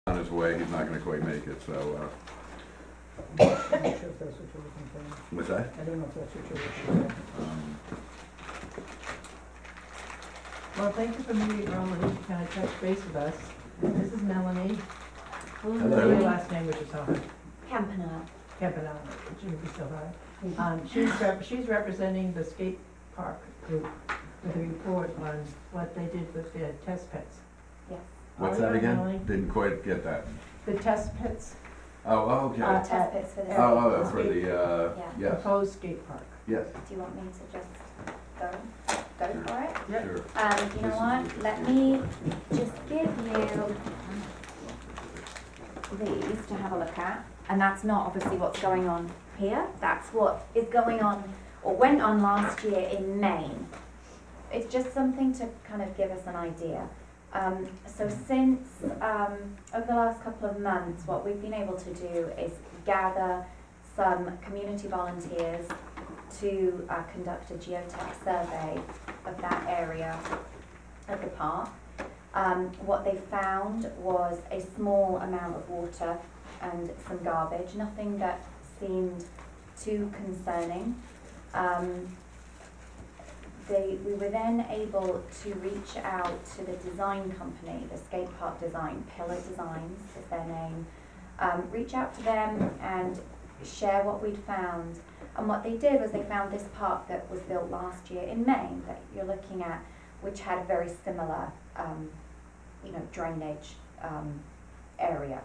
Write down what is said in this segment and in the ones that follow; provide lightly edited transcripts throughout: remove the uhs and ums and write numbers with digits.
on his way, he's not gonna quite make it, so, I'm not sure if that's what you're looking for. what's that? I don't know if that's what you're looking Well, thank you for meeting early, to kind of touch base with us. This is Melanie. Hello. Your last name, which is so hard. Campanile. Campanile, it shouldn't be so hard. She's representing the skate park group with a report on what they did with their test pits. Yes. What's Are that you, again? Emily? Didn't quite get that. The test pits, Okay. Test pits for the. Oh, for the, Yeah. yes, proposed skate park. yes, Do you want me to just go for it? Yep. sure. You This know is what, good. let me just give you these to have a look at. And that's not obviously what's going on here, that's what is going on, or went on last year in Maine. It's just something to kind of give us an idea. So since, over the last couple of months, what we've been able to do is gather some community volunteers to conduct a geotech survey of that area of the park. What they found was a small amount of water and some garbage, nothing that seemed too concerning. We were then able to reach out to the design company, the skate park design, Pillar Designs is their name, reach out to them and share what we'd found. And what they did was they found this park that was built last year in Maine that you're looking at, which had a very similar, drainage area.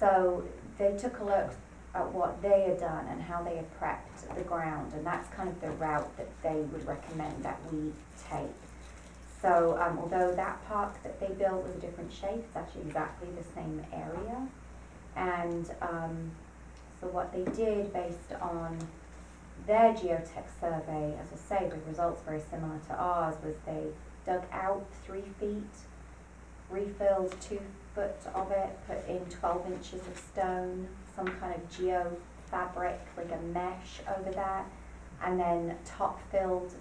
So they took a look at what they had done and how they had prepped the ground, and that's kind of the route that they would recommend that we take. So although that park that they built was a different shape, it's actually exactly the same area. And so what they did based on their geotech survey, as I say, with results very similar to ours, was they dug out 3 feet, refilled 2 foot of it, put in 12 inches of stone, some kind of geo fabric, like a mesh over that, and then top filled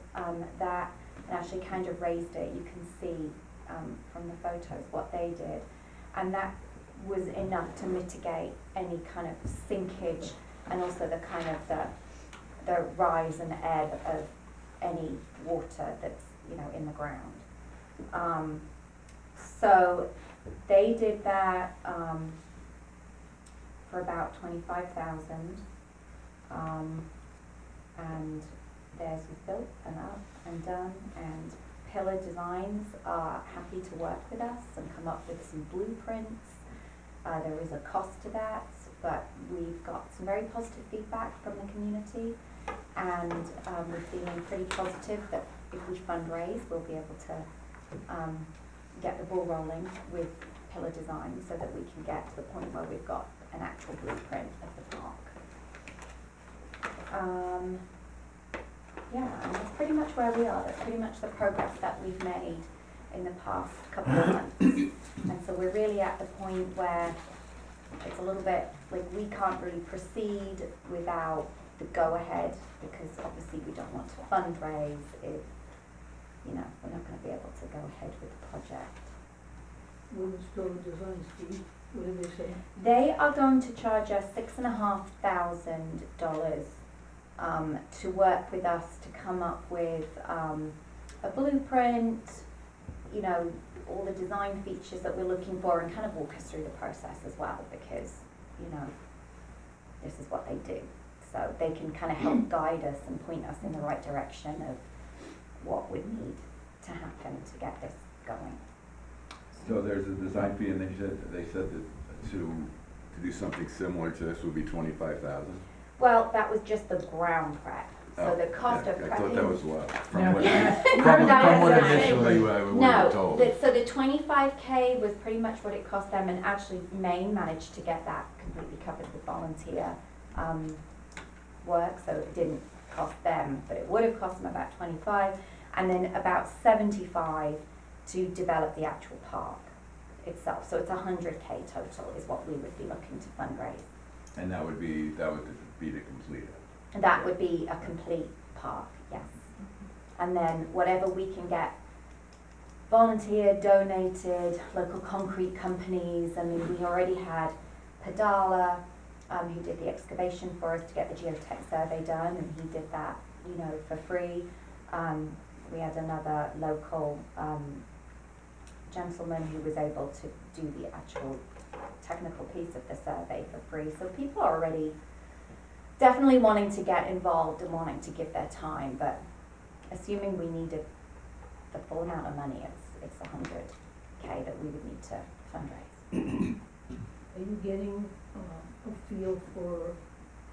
that and actually kind of raised it. You can see from the photos what they did, and that was enough to mitigate any kind of sinkage and also the kind of the rise and ebb of any water that's in the ground. So they did that for about $25,000, and theirs was built and up and done. And Pillar Designs are happy to work with us and come up with some blueprints. There is a cost to that, but we've got some very positive feedback from the community, and we're feeling pretty positive that if we fundraise, we'll be able to get the ball rolling with Pillar Design so that we can get to the point where we've got an actual blueprint of the park. And that's pretty much where we are. That's pretty much the progress that we've made in the past couple of months. And so we're really at the point where it's a little bit like we can't really proceed without the go-ahead, because obviously we don't want to fundraise if we're not going to be able to go ahead with the project. for. What was Pillar Designs, Steve? What did they say? They are going to charge us $6,500 to work with us to come up with a blueprint, all the design features that we're looking for, and kind of walk us through the process as well, because this is what they do. So they can kind of help guide us and point us in the right direction of what would need to happen to get this going. So there's a design fee, and they said that to do something similar to this would be $25,000. Well, that was just the ground prep. So the cost of prepping. I thought that was what, from No. what, No, from what that's initially we were No, told. so the 25K was pretty much what it cost them, and actually Maine managed to get that completely covered with volunteer work, so it didn't cost them, but it would have cost them about 25, and then about 75 to develop the actual park itself. So it's 100K total is what we would be looking to fundraise. And that would be to complete it. That would be a complete park, yes. And then whatever we can get volunteered, donated, local concrete companies. I mean, we already had Padala, who did the excavation for us to get the geotech survey done, and he did that, you know, for free. We had another local gentleman who was able to do the actual technical piece of the survey for free. So people are already definitely wanting to get involved and wanting to give their time, but assuming we needed the full amount of money, it's 100K that we would need to fundraise. Are you getting a feel for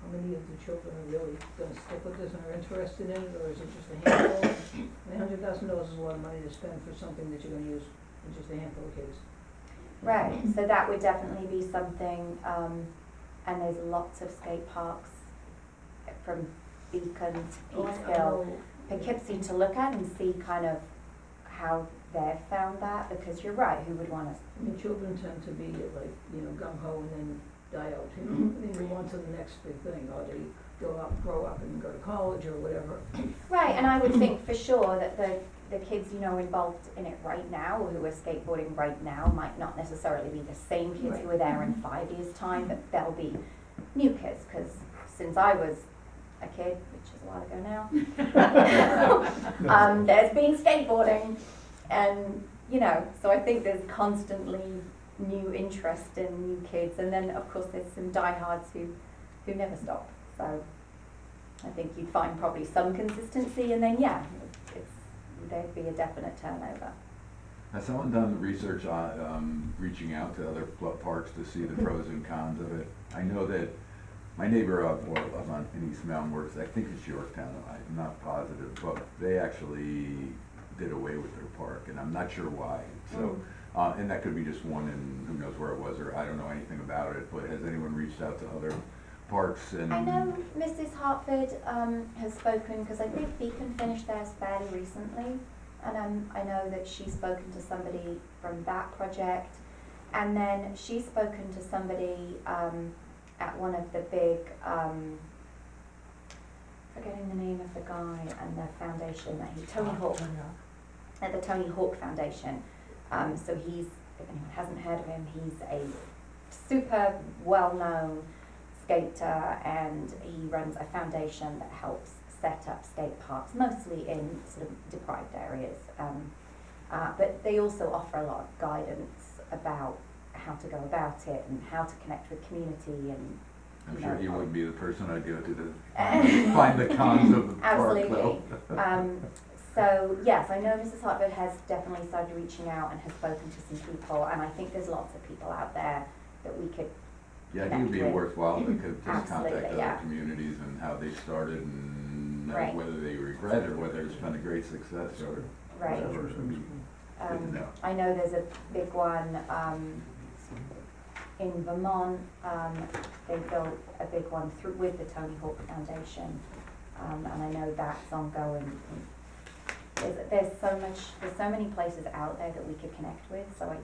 how many of the children are really gonna stick with this and are interested in it, or is it just a handful? I mean, $100,000 is a lot of money to spend for something that you're gonna use with just a handful of kids. Right, so that would definitely be something, and there's lots of skate parks from Beacon to Oh, I Peekskill, know. Poughkeepsie to look at and see kind of how they've found that, because you're right, who would want to, I mean, children tend to be like, you know, gung ho and then die out, you know, they move on to the next big thing, or they grow up and go to college or whatever. right, and I would think for sure that the kids, you know, involved in it right now, or who are skateboarding right now, might not necessarily be the same kids who Right. are there in 5 years' time, but they'll be new kids, because since I was a kid, which is a while ago now, there's been skateboarding, and, you know, so I think there's constantly new interest in new kids, and then of course there's some diehards who never stop, so I think you'd find probably some consistency, and then there'd be a definite turnover. Has someone done research on reaching out to other parks to see the pros and cons of it? I know that my neighbor up on in East Mountain Works, I think it's Yorktown, I'm not positive, but they actually did away with their park, and I'm not sure why. So, and that could be just one, and who knows where it was, or I don't know anything about it. But has anyone reached out to other parks and? I know Mrs. Hartford has spoken, because I think Beacon finished theirs fairly recently, and I know that she's spoken to somebody from that project, and then she's spoken to somebody at one of the big, forgetting the name of the guy and the foundation that Tony Hawk, at the Tony Hawk Foundation. So he's, if anyone hasn't heard of him, he's a super well-known skater, and he runs a foundation that helps set up skate parks, mostly in sort of deprived areas. But they also offer a lot of guidance about how to go about it and how to connect with community, and I'm sure he wouldn't be the person I'd go to find the cons of the park, though. Absolutely. So yes, I know Mrs. Hartford has definitely started reaching out and has spoken to some people, and I think there's lots of people out there that we could. Yeah, I think it'd be connect with. worthwhile to just contact Absolutely, other yeah. communities and how they started, and Right. whether they regret or whether it's been a great success or Right. whatever. I mean, good to know. I know there's a big one in Vermont. They built a big one with the Tony Hawk Foundation, and I know that's ongoing. There's so many places out there that we could connect with. So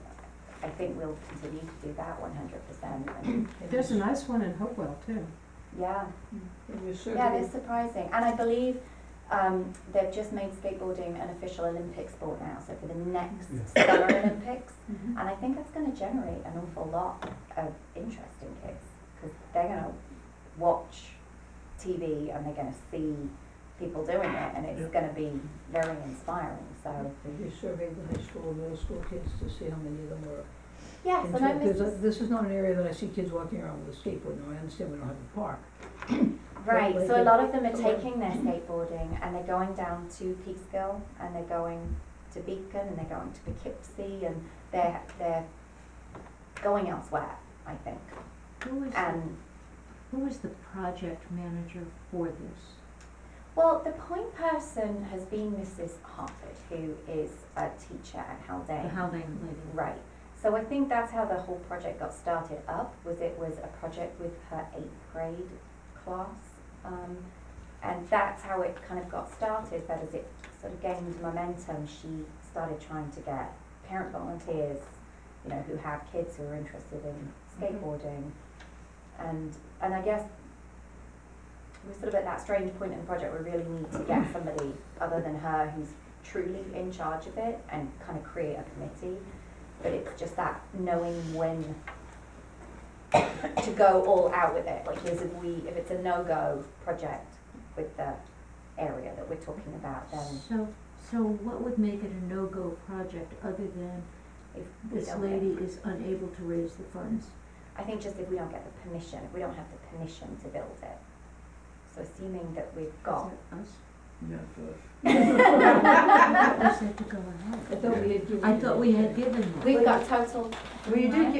I think we'll continue to do that 100%. And There's a nice one in Hopewell too. yeah, And you're certainly. yeah, it's surprising, and I believe they've just made skateboarding an official Olympic sport now. So for the next Summer Olympics. Mm-hmm. And I think that's going to generate an awful lot of interest in kids, because they're going to watch TV and they're going to see people doing it, and it's going to be very inspiring. So Have you surveyed the high school and middle school kids to see how many of them are yes, into and I it? miss Because this is not an area that I see kids walking around with a skateboard. Now, I understand we don't have a park. right. like So a the- lot of them are taking their skateboarding and they're going down to Peekskill, and they're going to Beacon, and they're going to Poughkeepsie, and they're going elsewhere, I think. And Who is the project manager for this? well, the point person has been Mrs. Hartford, who is a teacher at The Haldane. Haldane lady? Right. So I think that's how the whole project got started up, it was a project with her 8th grade class. And that's how it kind of got started, but as it sort of gained momentum, she started trying to get parent volunteers, you know, who have kids who are interested in skateboarding. And I guess we're sort of at that strange point in the project where we really need to get somebody other than her who's truly in charge of it and kind of create a committee, but it's just that knowing when to go all out with it. Like, if it's a no-go project with the area that we're talking about, then So what would make it a no-go project other than if we this don't lady get, is unable to raise the funds? I think just if we don't get the permission, if we don't have the permission to build it. So assuming that we've got, Is that us? Yes, We said to go ahead. I thought we had given. I thought we had given them. we've got total Well, you did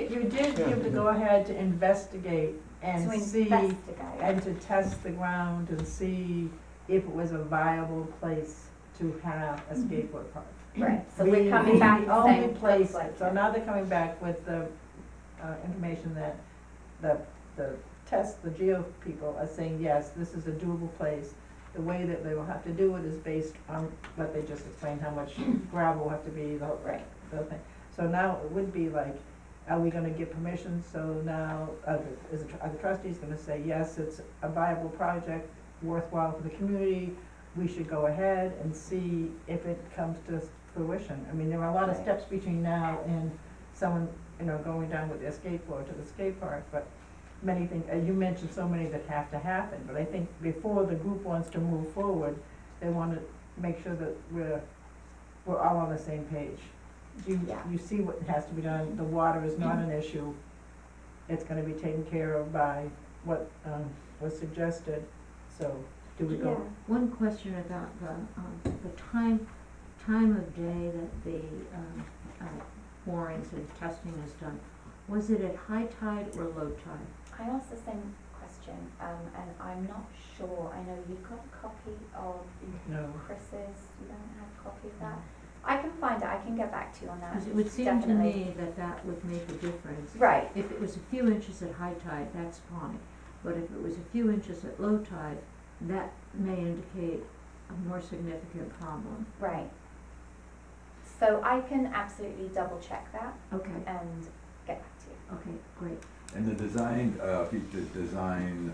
give the go-ahead to investigate to and see, investigate. and to test the ground and see if it was a viable place to have a skateboard park. Right, so we're coming back The the only same place, place. so now they're coming back with the, information that the geo people are saying, yes, this is a doable place. The way that they will have to do it is based on what they just explained, how much gravel will have to be, the whole, Right, the thing. So now it would be like, are we gonna give permission? So now, are the trustees gonna say, yes, it's a viable project, worthwhile for the community, we should go ahead and see if it comes to fruition. I mean, there are a lot of Right. steps between now and someone, going down with their skateboard to the skate park, but many things, you mentioned so many that have to happen, but I think before the group wants to move forward, they wanna make sure that we're all on the same page. Yeah. You see what has to be done, the water is not an issue, it's gonna be taken care of by what, was suggested, so do we yeah, go? One question about the time of day that the borings and testing is done. Was it at high tide or low tide? I asked the same question, and I'm not sure, I know you've got a copy of No. Chris's, you don't have a copy of that? I can find it, I can get back to you on that. Because it would seem to Definitely. me that that would make a difference. Right, If it was a few inches at high tide, that's fine, but if it was a few inches at low tide, that may indicate a more significant problem. right. So I can absolutely double check that Okay, and get back to you. okay, great. and the design, if you did design,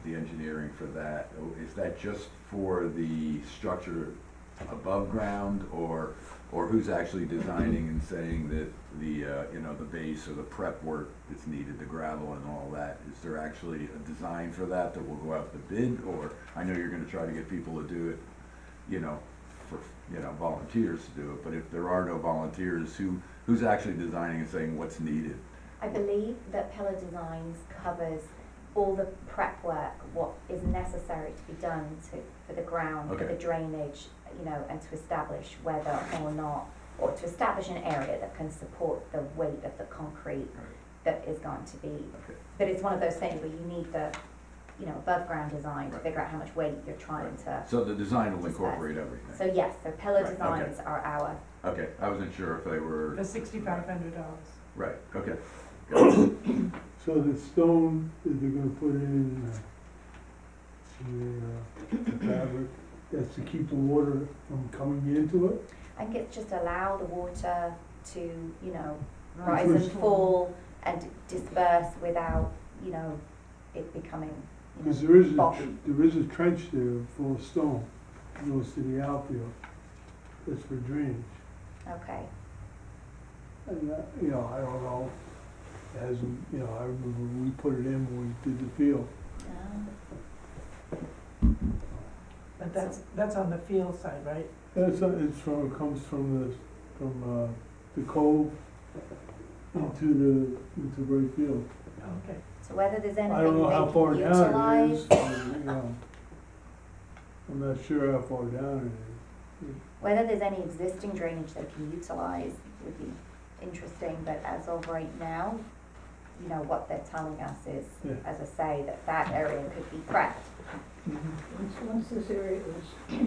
the engineering for that, is that just for the structure above ground, or who's actually designing and saying that the, the base or the prep work that's needed, the gravel and all that, is there actually a design for that that will go out to bid, or, I know you're gonna try to get people to do it, for, volunteers to do it, but if there are no volunteers, who's actually designing and saying what's needed? I believe that Pillar Designs covers all the prep work, what is necessary to be done for the ground, for Okay. the drainage, and to establish whether or not, or to establish an area that can support the weight of the concrete that is going to be. Okay. But it's one of those things where you need the, above ground design to Right. figure out how much weight you're trying to. So the design will incorporate everything? So yes, so Pillar Right, okay. Designs are our, Okay, I wasn't sure if they were. For $6,500. Right, okay. So the stone that they're gonna put in, the fabric, that's to keep the water from coming into it? I think it's just allow the water to, Rise rise and and fall and disperse without, it becoming, Cause there is bosh. there is a trench there full of stone, that goes to the outfield, that's for drainage. Okay, And, I don't know, it hasn't, I remember when we put it in when we did the field. But that's on the field side, right? It's it comes from the cove into right field. Okay. so whether there's I don't anything know how far they can down it utilize, is, I'm not sure how far down it is. whether there's any existing drainage they can utilize would be interesting, but as of right now, what they're telling us is, Yeah. as I say, that area could be prepped. Once this area is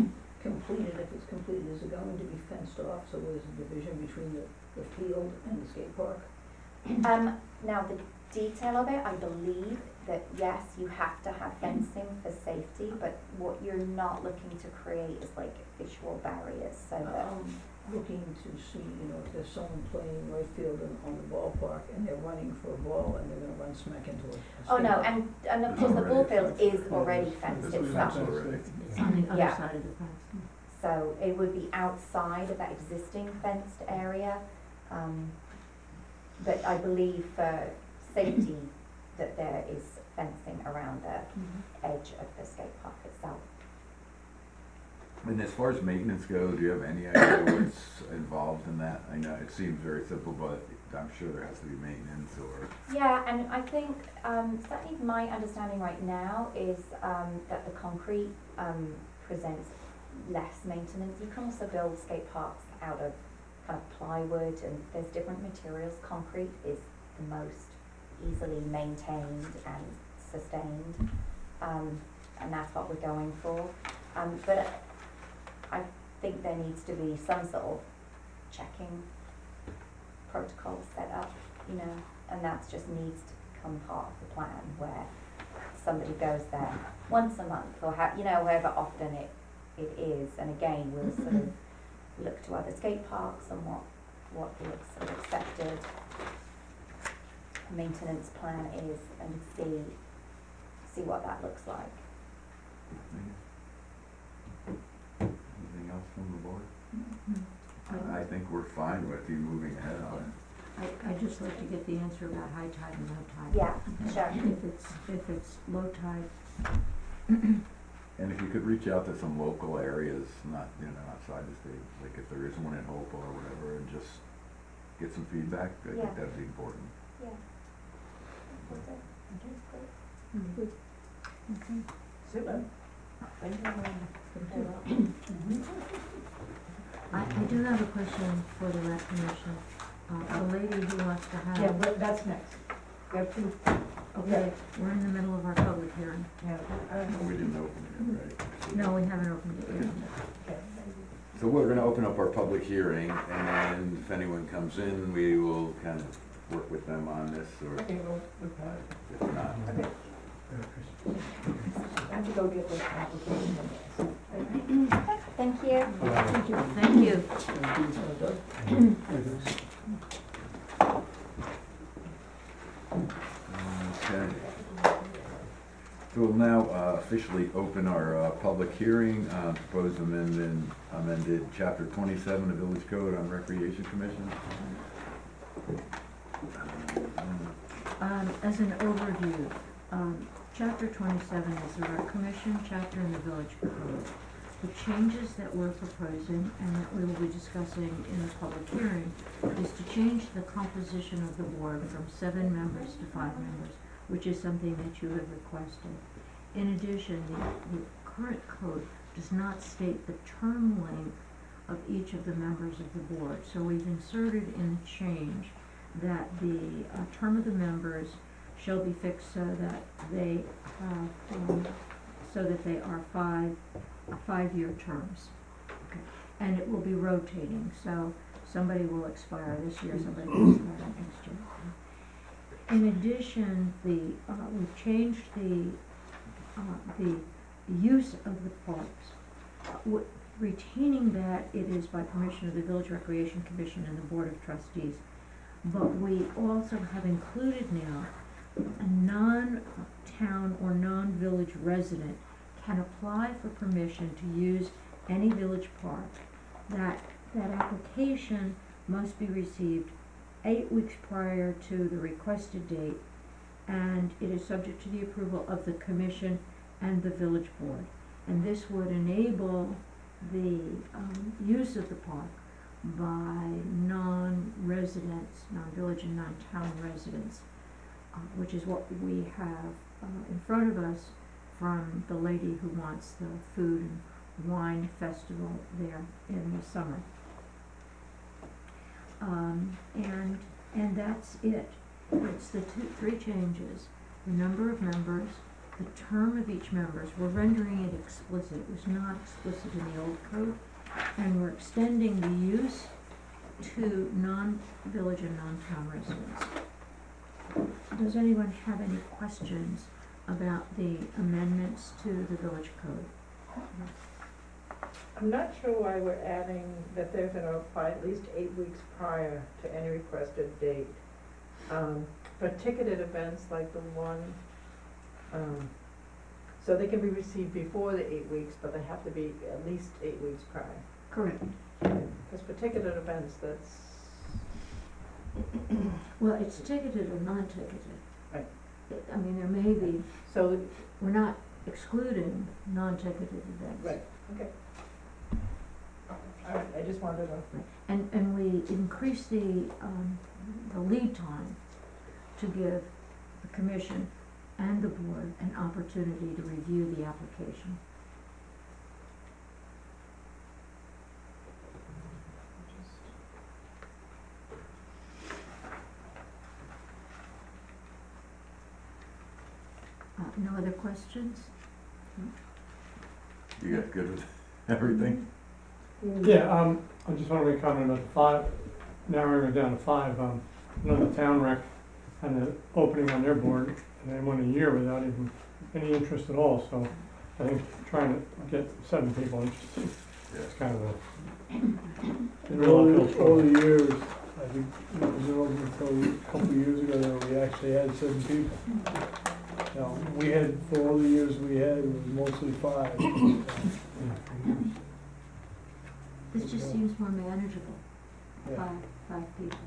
completed, if it's completed, is it going to be fenced off, so there's a division between the field and the skate park? Now the detail of it, I believe that yes, you have to have fencing for safety, but what you're not looking to create is like visual barriers, so that, Looking to see, if there's someone playing right field on the ballpark and they're running for a ball and they're gonna run smack into a skate oh no, park. and of course the ball field is already fenced This is itself. fenced. Already. It's on the other Yeah. side of the fence. So it would be outside of that existing fenced area. But I believe for safety that there is fencing around the edge of the skate park itself. And as far as maintenance goes, do you have any idea what's involved in that? I know it seems very simple, but I'm sure there has to be maintenance or. Yeah, and I think certainly my understanding right now is that the concrete presents less maintenance. You can also build skate parks out of kind of plywood, and there's different materials. Concrete is the most easily maintained and sustained, and that's what we're going for. But I think there needs to be some sort of checking protocol set up, you know, and that's just needs to become part of the plan, where somebody goes there once a month or however often it is, and again we'll sort of look to other skate parks and what the sort of accepted maintenance plan is, and see what that looks like. Anything else from the board? I think we're fine with you moving ahead on I'd just like to get the answer about high tide and low tide. Yeah, sure. If it's low tide, it. And if you could reach out to some local areas, not, outside the state, like if there is one in Hopewell or whatever, and just get some feedback, I Yeah. think that'd be important. Yeah. Will do. Great. okay. Super. Thank you. I do have a question for the rec commission. The lady who wants to have. Yeah, but that's next. We have two, Okay, we're in the middle of our public hearing. yeah, We didn't open it yet, right? No, we haven't opened it yet. okay. So we're gonna open up our public hearing, and if anyone comes in, we will kind of work with them on this, or Okay, well, if not. okay. I have to go get this application. Thank you. Thank you. Okay. So we'll now officially open our public hearing, proposed amended chapter 27 of Village Code on Recreation Commission. As an overview, chapter 27 is the rec commission chapter in the village code. The changes that we're proposing and that we will be discussing in the public hearing is to change the composition of the board from 7 members to 5 members, which is something that you have requested. In addition, the current code does not state the term length of each of the members of the board. So we've inserted in the change that the term of the members shall be fixed so that they are 5-year terms. Okay. And it will be rotating, so somebody will expire this year, somebody will expire next year. In addition, we've changed the use of the parks, retaining that it is by permission of the Village Recreation Commission and the Board of Trustees. But we also have included now a non-town or non-village resident can apply for permission to use any village park. That application must be received 8 weeks prior to the requested date, and it is subject to the approval of the commission and the village board. And this would enable the use of the park by non-residents, non-village and non-town residents, which is what we have in front of us from the lady who wants the food and wine festival there in the summer. And that's it. It's the 3 changes: the number of members, the term of each member. We're rendering it explicit. It was not explicit in the old code, and we're extending the use to non-village and non-town residents. Does anyone have any questions about the amendments to the village code? I'm not sure why we're adding that they're gonna apply at least 8 weeks prior to any requested date. For ticketed events like the one, So they can be received before the 8 weeks, but they have to be at least 8 weeks prior. Correct. Because for ticketed events, that's, Well, it's ticketed or non-ticketed. Right. I mean, there may be, so, we're not excluding non-ticketed events. right, okay. All right, I just wanted to, And we increase the lead time to give the commission and the board an opportunity to review the application. No other questions? You got good with everything? Yeah, I just want to make a comment about the five, narrowing it down to five. Another town rec had an opening on their board, and they went a year without even any interest at all, so I think trying to get 7 people interested is kind of a. All the years, I think it was open until a couple of years ago that we actually had 7 people. Now, we had, for all the years we had, it was mostly 5. This just seems more manageable, Yeah. five people.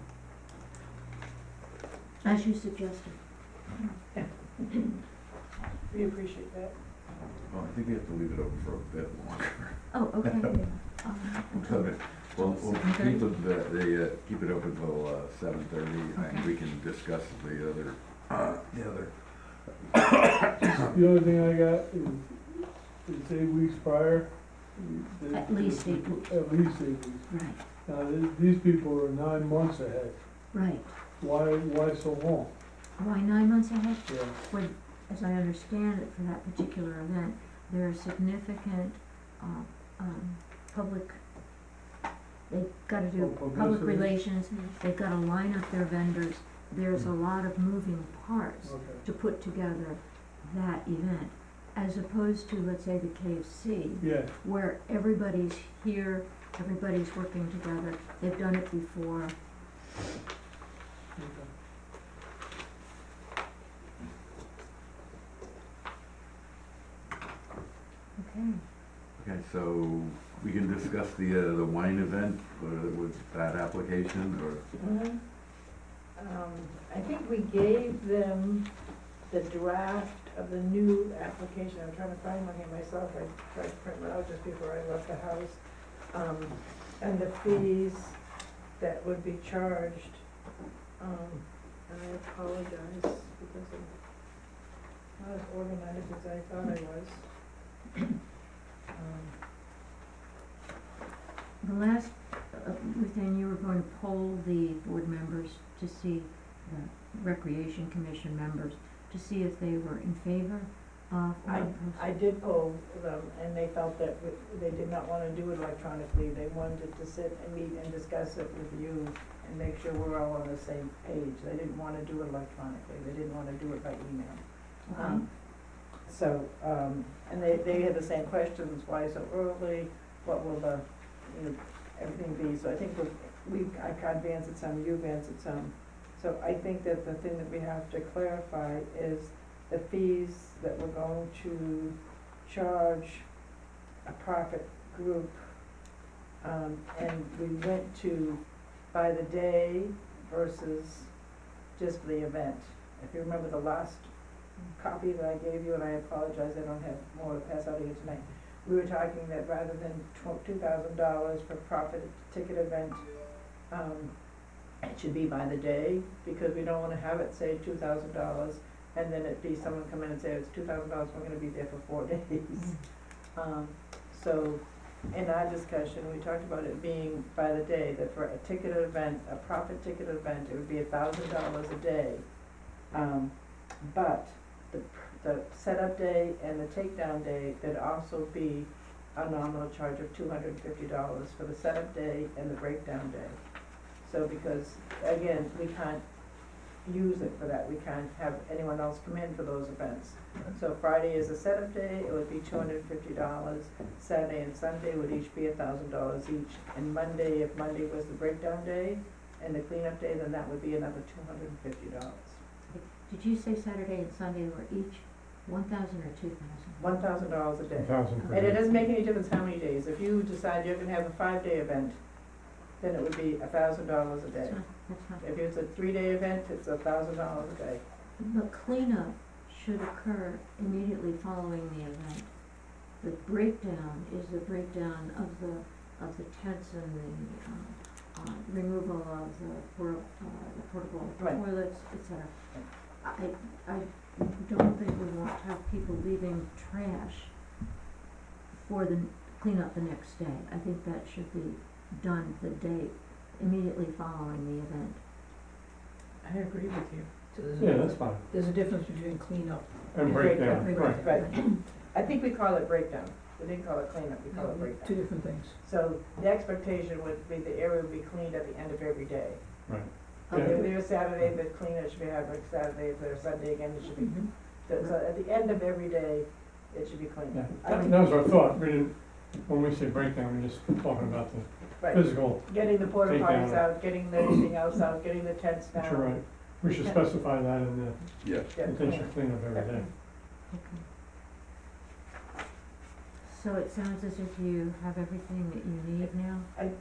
As you suggested. we appreciate that. Well, I think we have to leave it open for a bit longer. Oh, okay. So, we'll keep 7:30? keep it open till 7:30, and Okay. we can discuss the other. The only thing I got is it's 8 weeks prior. At least 8 weeks. At least 8 weeks. Right, Now, these people are 9 months ahead. right. Why so long? Why 9 months ahead? Yeah. Well, as I understand it, for that particular event, there are significant, public, they've gotta do Oh, public publicity? relations, they've gotta line up their vendors. There's a lot of moving parts Okay. to put together that event, as opposed to, let's say, the KFC, Yeah. where everybody's here, everybody's working together, they've done it before. Okay. Okay, so we can discuss the wine event with that application, or? I think we gave them the draft of the new application. I'm trying to find one here myself. I tried to print it out just before I left the house. And the fees that would be charged. And I apologize because I'm not as organized as I thought I was. The last, thing, you were going to poll the board members to see, the Recreation Commission members, to see if they were in favor of. I did poll them, and they felt that they did not wanna do it electronically. They wanted to sit and meet and discuss it with you and make sure we're all on the same page. They didn't wanna do it electronically. They didn't wanna do it by email. And they had the same questions, why so early, what will the, everything be, so I think I've answered some, you've answered some. So I think that the thing that we have to clarify is the fees that we're going to charge a profit group. And we went to by the day versus just the event. If you remember the last copy that I gave you, and I apologize, I don't have more to pass out to you tonight. We were talking that rather than $2,000 for profit ticket event, it should be by the day, because we don't wanna have it say $2,000, and then it be someone come in and say, it's $2,000, we're gonna be there for 4 days. So, in our discussion, we talked about it being by the day, that for a ticketed event, a profit ticketed event, it would be $1,000 a day. But the setup day and the takedown day, there'd also be a nominal charge of $250 for the setup day and the breakdown day. So because, again, we can't use it for that, we can't have anyone else come in for those events. So Friday is a setup day, it would be $250, Saturday and Sunday would each be $1,000 each, and Monday, if Monday was the breakdown day and the cleanup day, then that would be another $250. Did you say Saturday and Sunday were each 1,000 or 2,000? $1,000 a day. 1,000 per And it day. doesn't make any difference how many days. If you decide you're gonna have a 5-day event, then it would be $1,000 a day. That's not, that's not. If it's a 3-day event, it's $1,000 a day. But cleanup should occur immediately following the event. The breakdown is the breakdown of the tents and the, removal of the portable Right. toilets, et cetera. I don't think we want to have people leaving trash for the cleanup the next day. I think that should be done the day immediately following the event. I agree with you. So there's Yeah, a, that's fine. there's a difference between cleanup. And breakdown, right. Right. I think we call it breakdown. We didn't call it cleanup, we call it Two breakdown. different things. So the expectation would be the area would be cleaned at the end of every day. Right. If Yeah. there's Saturday, the cleaner should be having Saturday, if there's Sunday again, it should be, Mhm. so at the end of every day, it should be cleaned. Yeah, I that think- that was our thought, we didn't, when we say breakdown, we're just talking about the Right, physical, getting the porta Take potties down. out, getting everything else out, getting the tents down. but you're right. We should Yeah. specify that in the Yeah, Yeah, intention cleanup every day. Okay. So it sounds as if you have everything that you need now?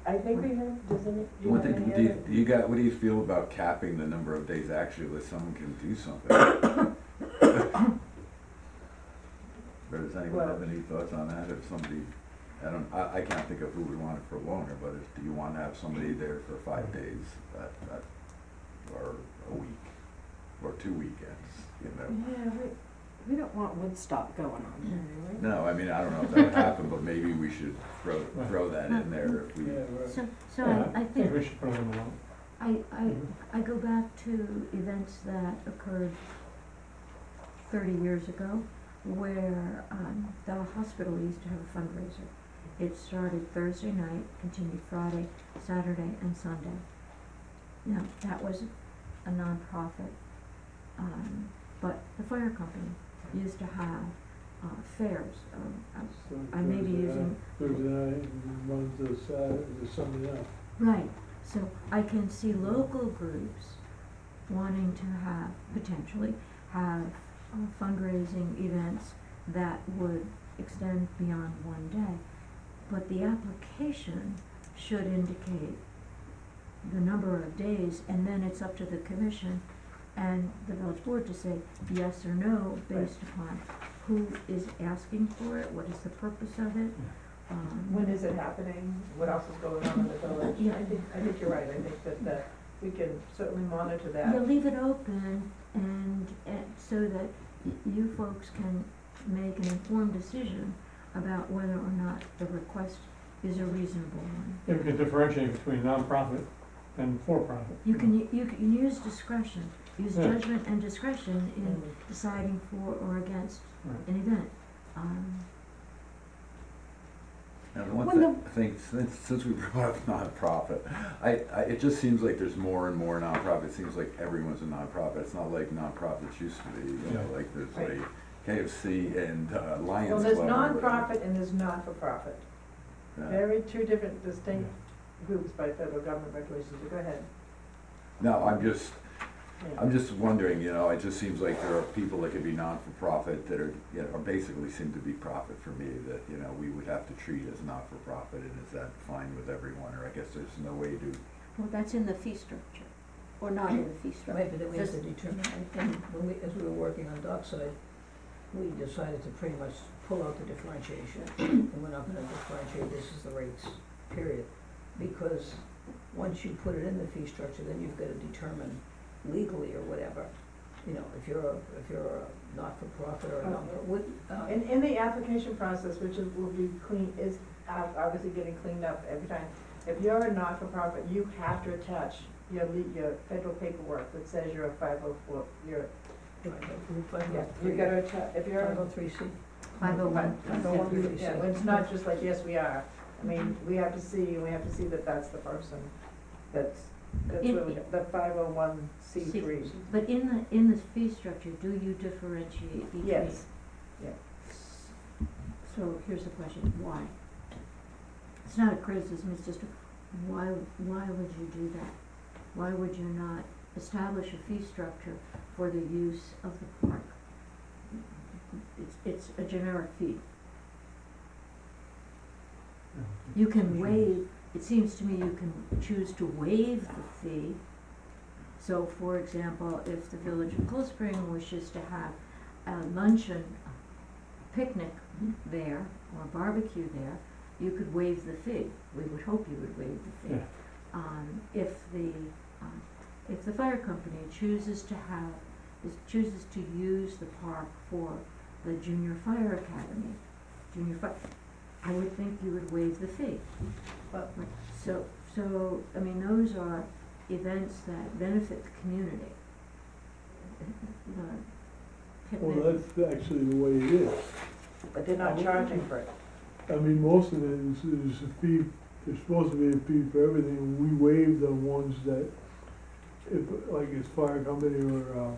I think we have, doesn't it? do you one have thing, any do you, other- do you got, what do you feel about capping the number of days actually that someone can do something? Or does anyone have any thoughts on that, if somebody, I can't think of who would want it for longer, but do you wanna have somebody there for 5 days, or a week, or 2 weekends, you know? Yeah, we don't want Woodstock going on there, do we? No, I mean, I don't know if that would happen, but maybe we should throw that in there if we, Yeah, right. So Yeah, I think, we should put it in the law. I go back to events that occurred 30 years ago, where, the hospital used to have a fundraiser. It started Thursday night, continued Friday, Saturday, and Sunday. Now, that was a nonprofit, but the fire company used to have, fairs, So I may be Thursday using- night- Thursday night, and runs to Saturday, to Sunday night. right, so I can see local groups wanting to have, potentially, have fundraising events that would extend beyond one day. But the application should indicate the number of days, and then it's up to the commission and the village board to say yes or no based upon who is asking for it, what is the purpose of it. When is it happening? What else is going on in the village? Yeah. I think you're right. I think that, we can certainly monitor that. You leave it open and so that you folks can make an informed decision about whether or not the request is a reasonable one. Yeah, we can differentiate between nonprofit and for-profit. You can use discretion, use Yeah. judgment and discretion in Mm. deciding for or against Right. an event. and the one When thing, since we brought up nonprofit, it just seems like there's more and more nonprofit, it seems like everyone's a nonprofit, it's not like nonprofits used to be, you know, Yeah. like there's Right. like KFC and Lions Well, Club. there's or whatever. nonprofit and there's not-for-profit. Yeah. Very two different distinct groups by federal government regulations. Go ahead. No, I'm just Yeah. wondering, you know, it just seems like there are people that could be non-for-profit that are, you know, or basically seem to be profit for me, that, you know, we would have to treat as not-for-profit, and is that fine with everyone, or I guess there's no way to, Well, that's in the fee structure. Or not in the fee structure? Maybe that we have to determine, and when we, as we were working on Dockside, we decided to pretty much pull out the differentiation, and we're not gonna differentiate, this is the rates, period. Because once you put it in the fee structure, then you've gotta determine legally or whatever, you know, if you're a not-for-profit or a non, In the application process, which will be clean, is obviously getting cleaned up every time. If you're a not-for-profit, you have to attach your federal paperwork that says you're a 504, you're, yeah, you gotta attach, if you're. 503C. 501. Yeah, it's not just like, yes, we are. I mean, we have to see, and we have to see that that's the person. That's really, the 501c3. But in the fee structure, do you differentiate between? Yes. Yeah. So here's the question, why? It's not a criticism, it's just, why would you do that? Why would you not establish a fee structure for the use of the park? it's a generic fee. You can waive, it seems to me you can choose to waive the fee. So for example, if the Village of Cold Spring wishes to have a luncheon, a picnic there, or a barbecue there, you could waive the fee. We would hope you would waive the fee. If the fire company chooses to use the park for the junior fire academy, I would think you would waive the fee. But- So, I mean, those are events that benefit the community. The Well, picnic, that's actually the way it is. But they're not charging for it. I mean, most of it is a fee, there's supposed to be a fee for everything. We waive the ones that, if, like it's fire company or,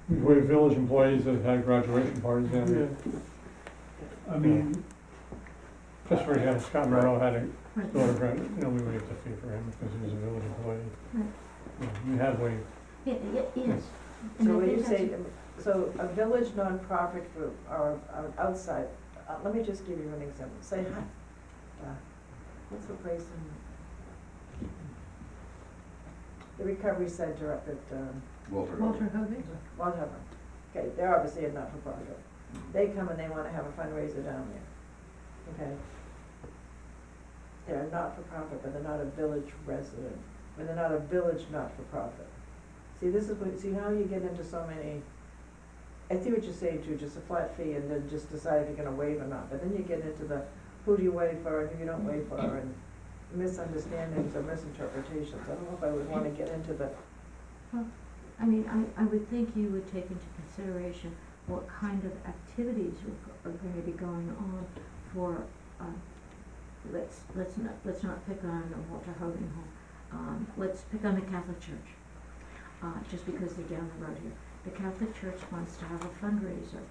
We have village employees that had graduation parties down yeah. there. I mean, Just for example, Scott Morrow had a right, daughter grad, we waived the fee for him because he was a village employee. Right. We have waived. yes. And So I when think you say, that's- so a village nonprofit group or outside, let me just give you an example. Say, what's the place in, the recovery center up at, Walter. Walter Hogan? Whatever. Okay, they're obviously a not-for-profit. They come and they wanna have a fundraiser down there, okay? They're a not-for-profit, but they're not a village resident, but they're not a village not-for-profit. See, this is what, see now you get into so many, I see what you're saying too, just a flat fee and then just decide if you're gonna waive or not, but then you get into the who do you waive for and who you don't waive for and misunderstandings or misinterpretations. I don't know if I would wanna get into the, I mean, I would think you would take into consideration what kind of activities are going to be going on for, let's not pick on Walter Hogan Hall. Let's pick on the Catholic Church, just because they're down the road here. The Catholic Church wants to have a fundraiser,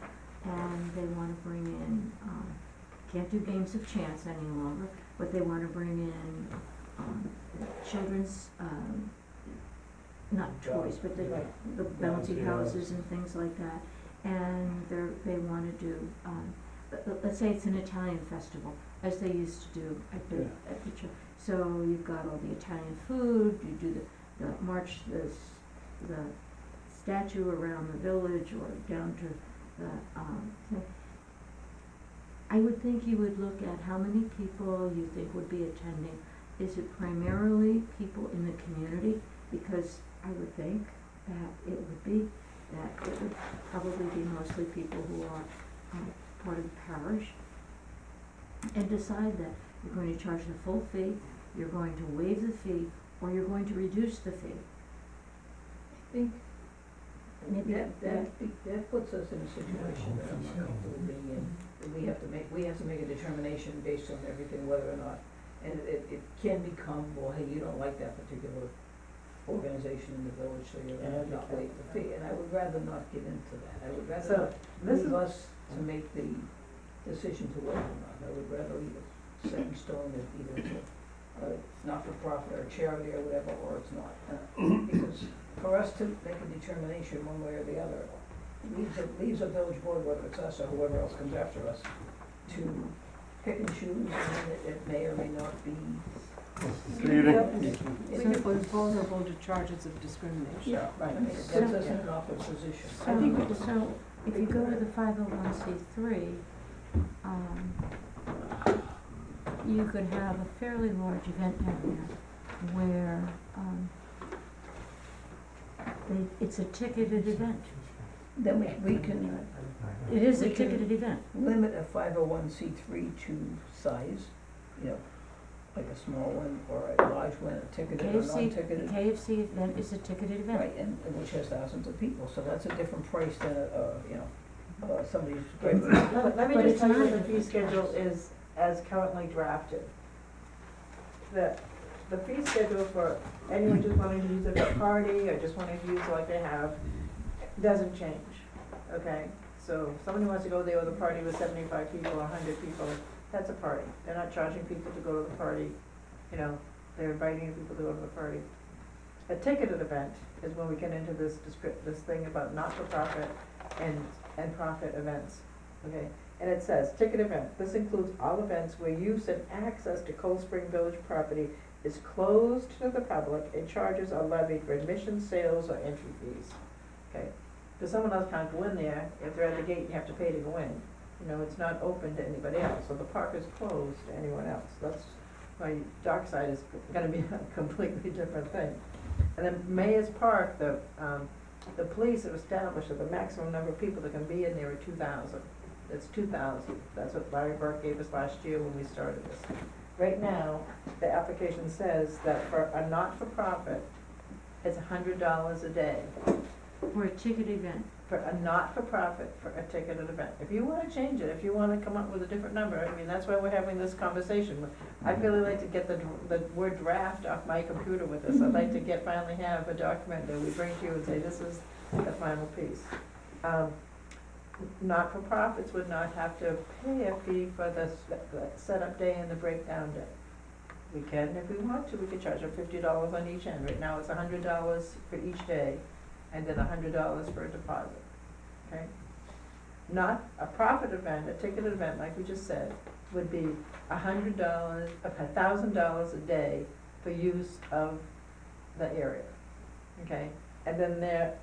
and they wanna bring in, can't do games of chance any longer, but they wanna bring in, children's, not toys, but the bouncy houses and things like that. And they wanna do, let's say it's an Italian festival, as they used to do at the church. So you've got all the Italian food, you do the march, the statue around the village or down to the, thing. I would think you would look at how many people you think would be attending. Is it primarily people in the community? Because I would think that it would probably be mostly people who are part of the parish. And decide that you're going to charge the full fee, you're going to waive the fee, or you're going to reduce the fee. I think Maybe that puts us in a situation that I'm not comfortable being in. That we have to make a determination based on everything, whether or not, and it can become, well, hey, you don't like that particular organization in the village, so you're gonna not waive the fee, and I would rather not get into that. I would rather So, not this leave is- us to make the decision to waive or not. I would rather leave it set in stone that either it's a not-for-profit or charity or whatever, or it's not. Because for us to make a determination one way or the other, leaves a village board, whether it's us or whoever else comes after us, to pick and choose, and it may or may not be. We're vulnerable to charges of discrimination. Yeah, right, I mean, it puts us in an awkward position. So if you go to the 501c3, you could have a fairly large event down there where, it's a ticketed event. Then we can It is a We can- ticketed event. limit a 501c3 to size, like a small one or a large one, a ticketed or KFC, the non-ticketed. KFC event is a ticketed event. Right, and which has thousands of people, so that's a different price than somebody's. let me But just it's tell you not what a the fee different schedule price. is as currently drafted. The fee schedule for anyone just wanting to use it for a party or just wanting to use it like they have, doesn't change, okay? So if somebody wants to go there with a party with 75 people or 100 people, that's a party. They're not charging people to go to the party, they're inviting people to go to the party. A ticketed event is when we get into this thing about not-for-profit and profit events, okay? And it says, ticket event, this includes all events where use and access to Cold Spring Village property is closed to the public and charges are levied for admission, sales, or entry fees, okay? Because someone else can't go in there, if they're at the gate, you have to pay to go in. You know, it's not open to anybody else, so the park is closed to anyone else. That's why Dockside is gonna be a completely different thing. And then Mayor's Park, the police have established that the maximum number of people that can be in there are 2,000. It's 2,000. That's what Larry Burke gave us last year when we started this. Right now, the application says that for a not-for-profit, it's $100 a day. For a ticket event. For a not-for-profit, for a ticketed event. If you wanna change it, if you wanna come up with a different number, I mean, that's why we're having this conversation. I'd really like to get the word draft off my computer with this. I'd like to finally have a document that we bring to you and say, this is the final piece. Not-for-profits would not have to pay a fee for the setup day and the breakdown day. We can, if we want to, we could charge them $50 on each end. Right now, it's $100 for each day, and then $100 for a deposit, okay? Not a profit event, a ticketed event, like we just said, would be $1,000 a day for use of the area, okay? And then there,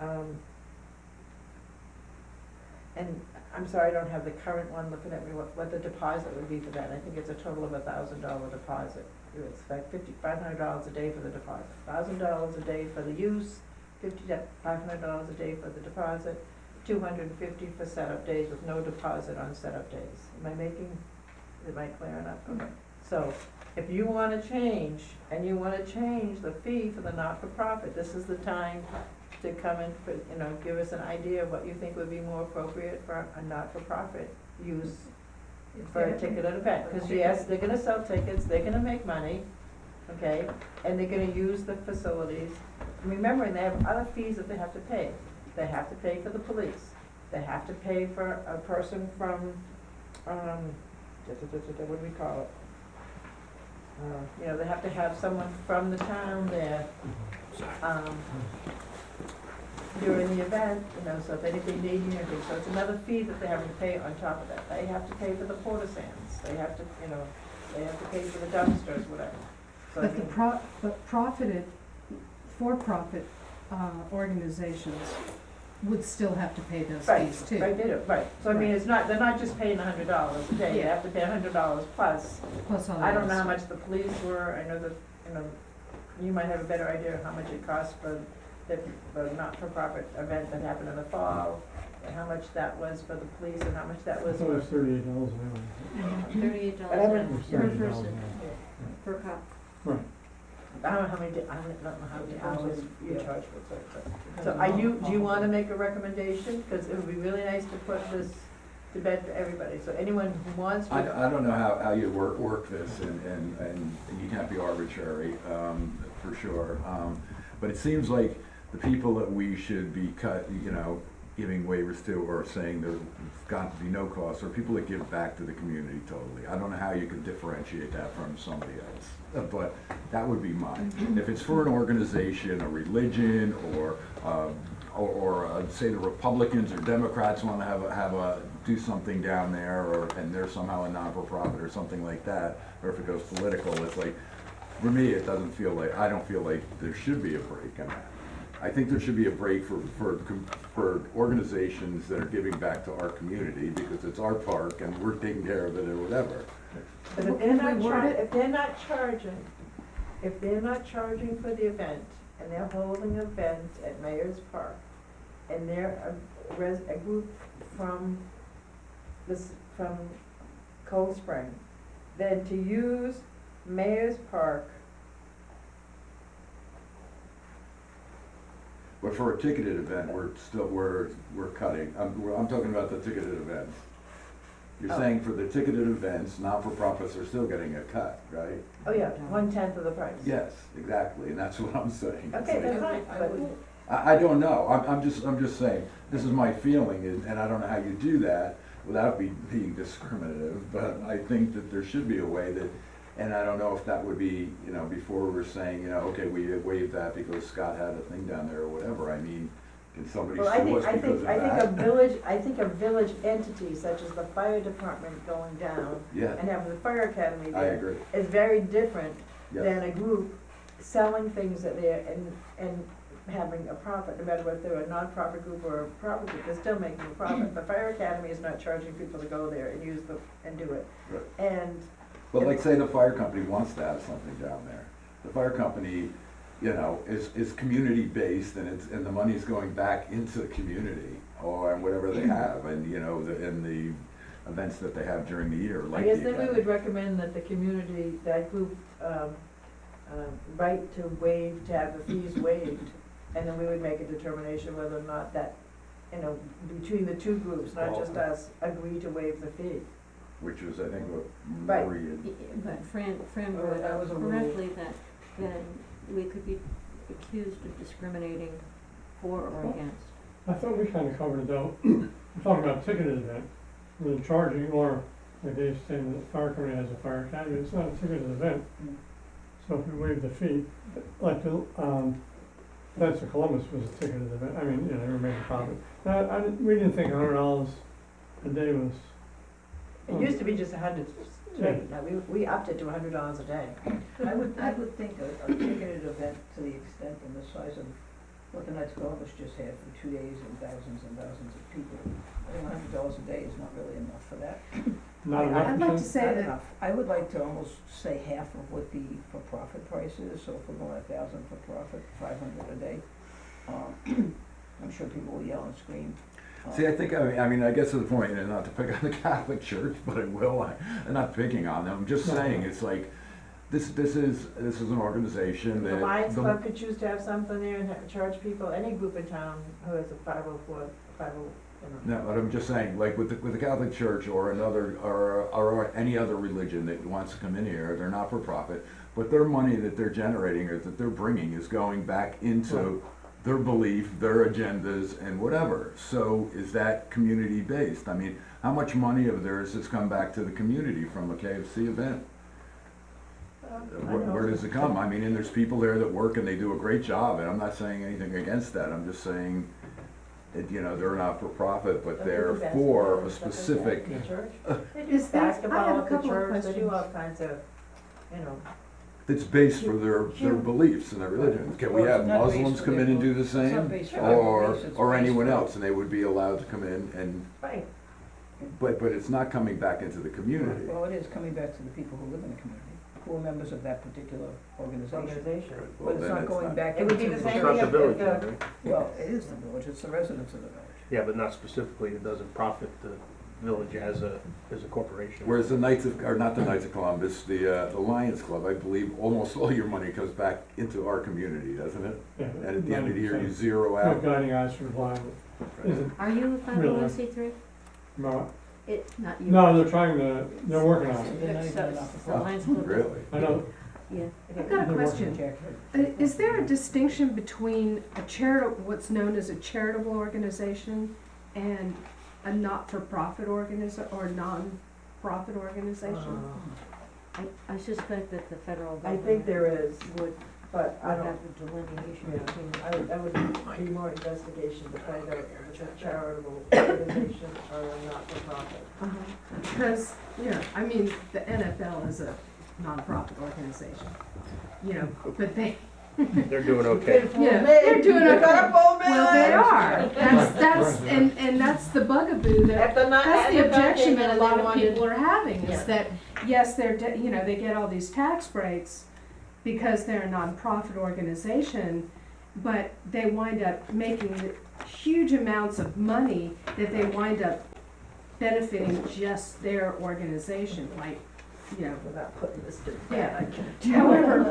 and I'm sorry, I don't have the current one looking at me, what the deposit would be for that. I think it's a total of $1,000 deposit. It's like $500 a day for the deposit, $1,000 a day for the use, $500 a day for the deposit, $250 for setup days with no deposit on setup days. Am I clear enough? Okay. So, if you wanna change, and you wanna change the fee for the not-for-profit, this is the time to come and, give us an idea of what you think would be more appropriate for a not-for-profit use for a ticketed event. Because yes, they're gonna sell tickets, they're gonna make money, okay, and they're gonna use the facilities. Remembering they have other fees that they have to pay. They have to pay for the police. They have to pay for a person from, what do we call it? They have to have someone from the town there, during the event, so if anything they need anything. So it's another fee that they have to pay on top of that. They have to pay for the porta sands. They have to, they have to pay for the dumpsters, whatever. So I But mean, for-profit organizations would still have to pay those right, fees too. right, they do, right. So I mean, Right. they're not just paying $100 a day. They Yeah. have to pay $100 plus. Plus all the I don't know others. how much the police were. I know that, you might have a better idea of how much it costs for the not-for-profit event that happened in the fall, and how much that was for the police, and how much that I was thought it was for. $38 an hour. $38 Whatever. It was per $38 person, an hour. per cop. Right. I don't know how many, I don't know how many hours you charge for it, but. So do you wanna make a recommendation? Cause it would be really nice to put this to bed for everybody, so anyone who wants to. I don't know how you work this, and you can't be arbitrary, for sure. But it seems like the people that we should be giving waivers to or saying there's got to be no cost are people that give back to the community totally. I don't know how you can differentiate that from somebody else, but that would be mine. If it's for an organization, a religion, or say the Republicans or Democrats want to do something down there, and they're somehow a non-for-profit or something like that, or if it goes political, it's like, for me, I don't feel like there should be a break on that. I think there should be a break for organizations that are giving back to our community, because it's our park and we're taking care of it or whatever. But Well, if they're can not we word it? if they're not charging for the event, and they're holding an event at Mayor's Park, and they're a group from Cold Spring, then to use Mayor's Park. But for a ticketed event, we're cutting, I'm talking about the ticketed events. You're Oh. saying for the ticketed events, not-for-profits are still getting a cut, right? Oh, yeah, 1/10 of the price. Yes, exactly, and that's what I'm saying. It's Okay, like- that's fine, but. I don't know, I'm just saying, this is my feeling, and I don't know how you do that without being discriminative, but I think that there should be a way that, and I don't know if that would be, before we're saying, okay, we waived that because Scott had a thing down there or whatever, I mean, Can somebody Well, sue us because of that? I think a village entity such as the fire department going down Yeah, and having the fire academy I there agree, is very different yes. than a group selling things that they're, and having a profit, no matter whether they're a nonprofit group or a profit group, they're still making a profit. The fire academy is not charging people to go there and use and do it. Right. And, But like say the fire company wants to have something down there. The fire company, you know, is community-based and the money's going back into the community or whatever they have and, you know, and the events that they have during the year, I like guess the then we academy. would recommend that the community, that group, right to waive, to have the fees waived, and then we would make a determination whether or not that, you know, between the two groups, not just us, agree to waive the fee. Which was, I think, what Right. Marie had. But Fran Oh, brought that up was a rule. correctly that we could be accused of discriminating for or against. I thought we kinda covered it though. I'm talking about ticketed event, where they're charging, or like Dave's saying, the fire company has a fire academy, it's not a ticketed event. So if we waive the fee, like the, Knights of Columbus was a ticketed event, I mean, you know, they were making profit. We didn't think $100 a day was. It used to be just $100 straight, now we upped it to $100 a day. I would think a ticketed event to the extent and the size of what the Knights of Columbus just had for 2 days and thousands of people. I think $100 a day is not really enough for that. Not enough. I'd like to percent? say Not that, enough. I would like to almost say half of what the for-profit price is, so if we're going 1,000 for profit, 500 a day. I'm sure people will yell and scream. See, I think, I mean, I guess to the point, and not to pick on the Catholic Church, but I will, I'm not picking on them, I'm just No. saying, it's like, this is an organization that. The Lions the- Club could choose to have something there and charge people, any group in town who has a 504, you know. No, but I'm just saying, like with the Catholic Church or another, or any other religion that wants to come in here, they're not for profit, but their money that they're generating or that they're bringing is going back into their belief, their agendas and whatever. So is that community based? I mean, how much money of theirs has come back to the community from a KFC event? Where does it come? I mean, and there's people there that work and they do a great job, and I'm not saying anything against that, I'm just saying that, you know, they're not for profit, but they're for a specific. The church. They do Is there- I have basketball a at the couple of church, they do questions. all kinds of, you know. It's based for their beliefs and their religion. Can we Well, have it's not based Muslims for come their in and do beliefs. the It's not same? based for their beliefs, it's Or based anyone for- else, and they would be allowed to come in and, Right. but it's not coming back into the community. Well, it is coming back to the people who live in the community, who are members of that particular organization. Organization. Well, But it's then not going back It into would be the the church. same It's not thing the if village, the, right? Well, it is the village, it's the residents of the village. Yeah, but not specifically, it doesn't profit the village as a corporation. Whereas the Knights of, or not the Knights of Columbus, the Lions Club, I believe almost all your money comes back into our community, doesn't it? Yeah, And at the end of the year, you 90%. zero No out. guiding eyes for the blind. Is it, Are you a Really? 501c3? no, Not you. no, they're working on it. They're not even So- enough for so profit. Lions Club is- Really? I know, Yeah. I've got a They're question. Jack, Is there a distinction between a charitable, what's known as a charitable organization and a not-for-profit or non-profit organization? I suspect that the federal I government think there is, would but I have don't, a delineation yeah, between. I would be more investigation to find out if it's a charitable organization or a not-for-profit. Because, you know, I mean, the NFL is a non-profit organization, you know, but they, They're doing okay. Yeah, they're doing They okay. got a full million. well, they are. And that's the bugaboo that At the night, that's the objection that a lot of wanted- people are having, Yeah. is that, yes, you know, they get all these tax breaks because they're a nonprofit organization, but they wind up making huge amounts of money that they wind up benefiting just their organization, like, you know. Without putting this to Yeah. bed. However,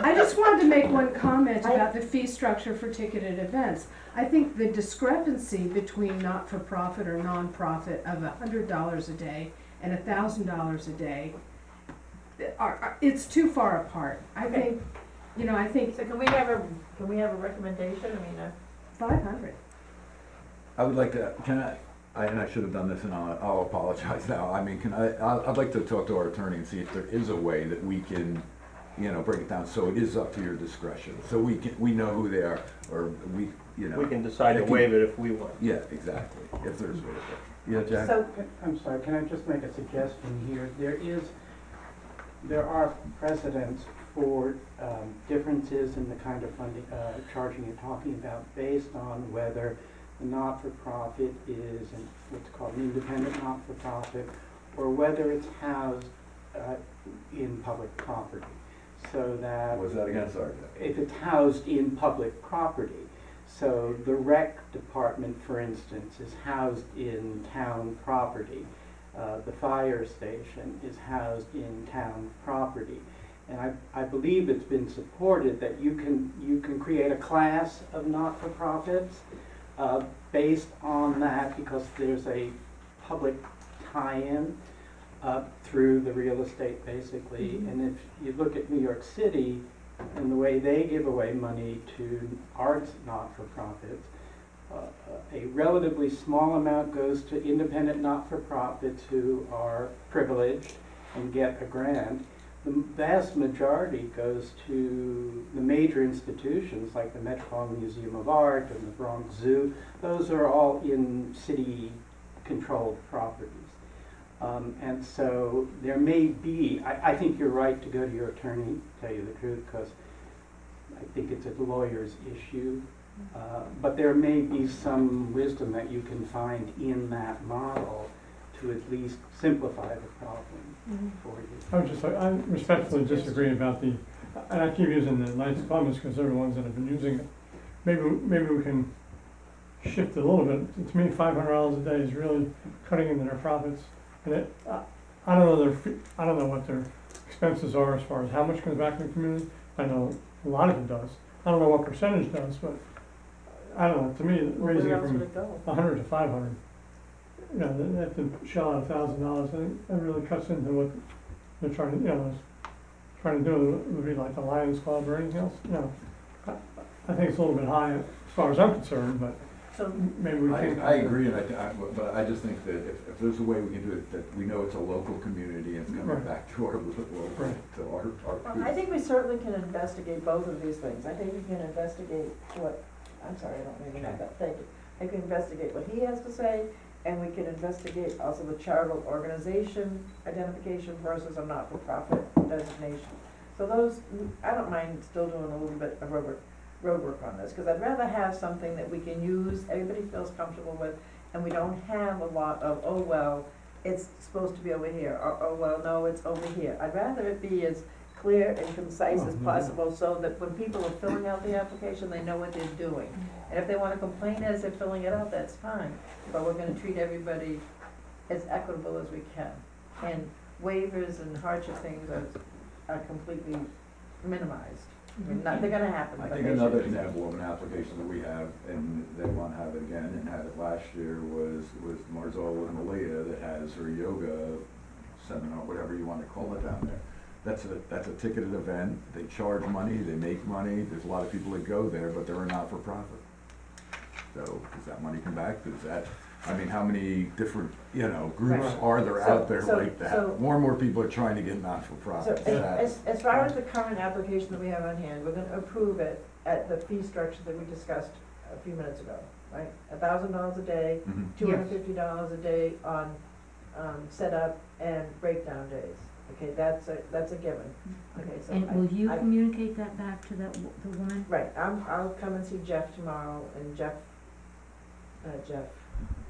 I just wanted to make one comment about the fee structure for ticketed events. I think the discrepancy between not-for-profit or nonprofit of $100 a day and $1,000 a day, it's too far apart. I Okay. think, you know, I think So can we have a recommendation, I mean, 500. I would like to, and I should have done this and I'll apologize now. I mean, I'd like to talk to our attorney and see if there is a way that we can break it down, so it is up to your discretion, so we know who they are, or we We can decide to waive it if we want. yeah, exactly, if there's a way to. Yeah, Jack? So, I'm sorry, can I just make a suggestion here? There are precedents for differences in the kind of funding, charging you're talking about based on whether the not-for-profit is what's called an independent not-for-profit, or whether it's housed in public property. So that What was that again, sorry? if it's housed in public property. So the rec department, for instance, is housed in town property. The fire station is housed in town property. And I believe it's been supported that you can create a class of not-for-profits based on that, because there's a public tie-in through the real estate, basically. And if you look at New York City and the way they give away money to arts not-for-profits, a relatively small amount goes to independent not-for-profits who are privileged and get a grant. The vast majority goes to the major institutions like the Metropolitan Museum of Art and the Bronx Zoo. Those are all in city-controlled properties. And so there may be, I think you're right to go to your attorney, to tell you the truth, because I think it's a lawyer's issue. But there may be some wisdom that you can find in that model to at least simplify the problem for you. I respectfully disagree about and I keep using the Knights of Columbus because they're the ones that have been using it. Maybe we can shift it a little bit. To me, $500 a day is really cutting into their profits. And I don't know what their expenses are as far as how much comes back to the community. I know a lot of it does. I don't know what percentage does, but I don't know, to me, raising it from 100 to 500, they have to shell out $1,000, I think that really cuts into what they're trying to do, would be like the Lions Club or anything else, I think it's a little bit high as far as I'm concerned, but so, maybe we can. I agree, but I just think that if there's a way we can do it, that we know it's a local community and it's coming Right. back to our, to our well, I think we certainly can investigate both of these things. I think we can investigate I'm sorry, I don't mean to have that, thank you. I can investigate what he has to say, and we can investigate also the charitable organization identification versus a not-for-profit designation. So those, I don't mind still doing a little bit of road work on this, because I'd rather have something that we can use, everybody feels comfortable with, and we don't have a lot of, oh, well, it's supposed to be over here, or, oh, well, no, it's over here. I'd rather it be as clear and concise as possible, so that when people are filling out the application, they know what they're doing. And if they wanna complain as they're filling it out, that's fine, but we're gonna treat everybody as equitable as we can. And waivers and hardship things are completely minimized. I mean, they're gonna happen, I but think they another should be. example of an application that we have, and they want to have it again, and had it last year, was Marzola and Malia, that has her yoga seminar, whatever you want to call it down there. That's a ticketed event, they charge money, they make money, there's a lot of people that go there, but they're a not-for-profit. So, does that money come back? How many different, groups Right. are there out there So- like that? so- More and more people are trying to get So not-for-profits. as far as the current application that we have on hand, we're gonna approve it at the fee structure that we discussed a few minutes ago, right? $1,000 a day, Mhm. $250 a day on, setup and breakdown days. Okay, that's a given. Okay, so And will you I- communicate that back to the woman? Right, I'll come and see Jeff tomorrow, and Jeff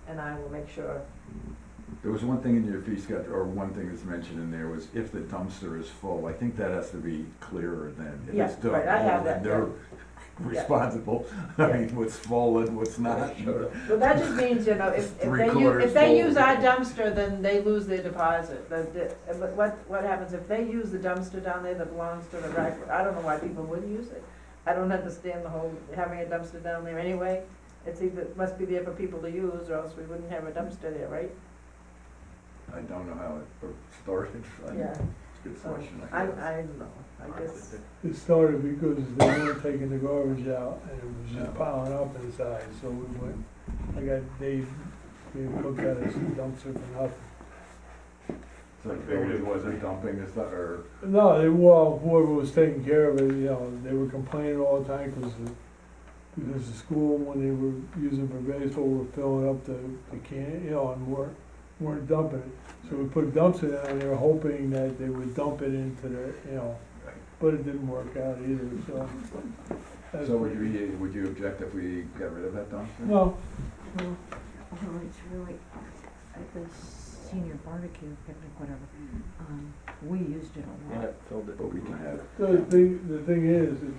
and I will make sure. There was one thing in your fee schedule, or one thing that's mentioned in there, was if the dumpster is full. I think that has to be clearer than if Yeah, it's still right, I have full, that, and they're responsible. I Yeah. mean, what's full and what's not. Well, that just means, if Three-quarters if they full. use our dumpster, then they lose their deposit. But what happens if they use the dumpster down there that belongs to the rec? I don't know why people wouldn't use it. I don't understand the whole having a dumpster down there anyway. It must be there for people to use, or else we wouldn't have a dumpster there, right? I don't know how it started. Yeah. It's a good question, I I guess. don't know, I guess. It started because they weren't taking the garbage out and it was just Yeah. piling up inside, so we went, I got Dave, we looked at it, as a dumpster for nothing. So nobody wasn't dumping this stuff, or, No, well, whoever was taking care of it, they were complaining all the time because the school, when they were using for baseball, were filling up the can, and weren't dumping it. So we put dumps in there and they were hoping that they would dump it into but it didn't work out either, so. that's- so would you object if we got rid of that dumpster? No, Well, although it's really, at the senior barbecue, picnic, whatever, we used it a lot. Yeah, filled it. But we can have, the thing is, if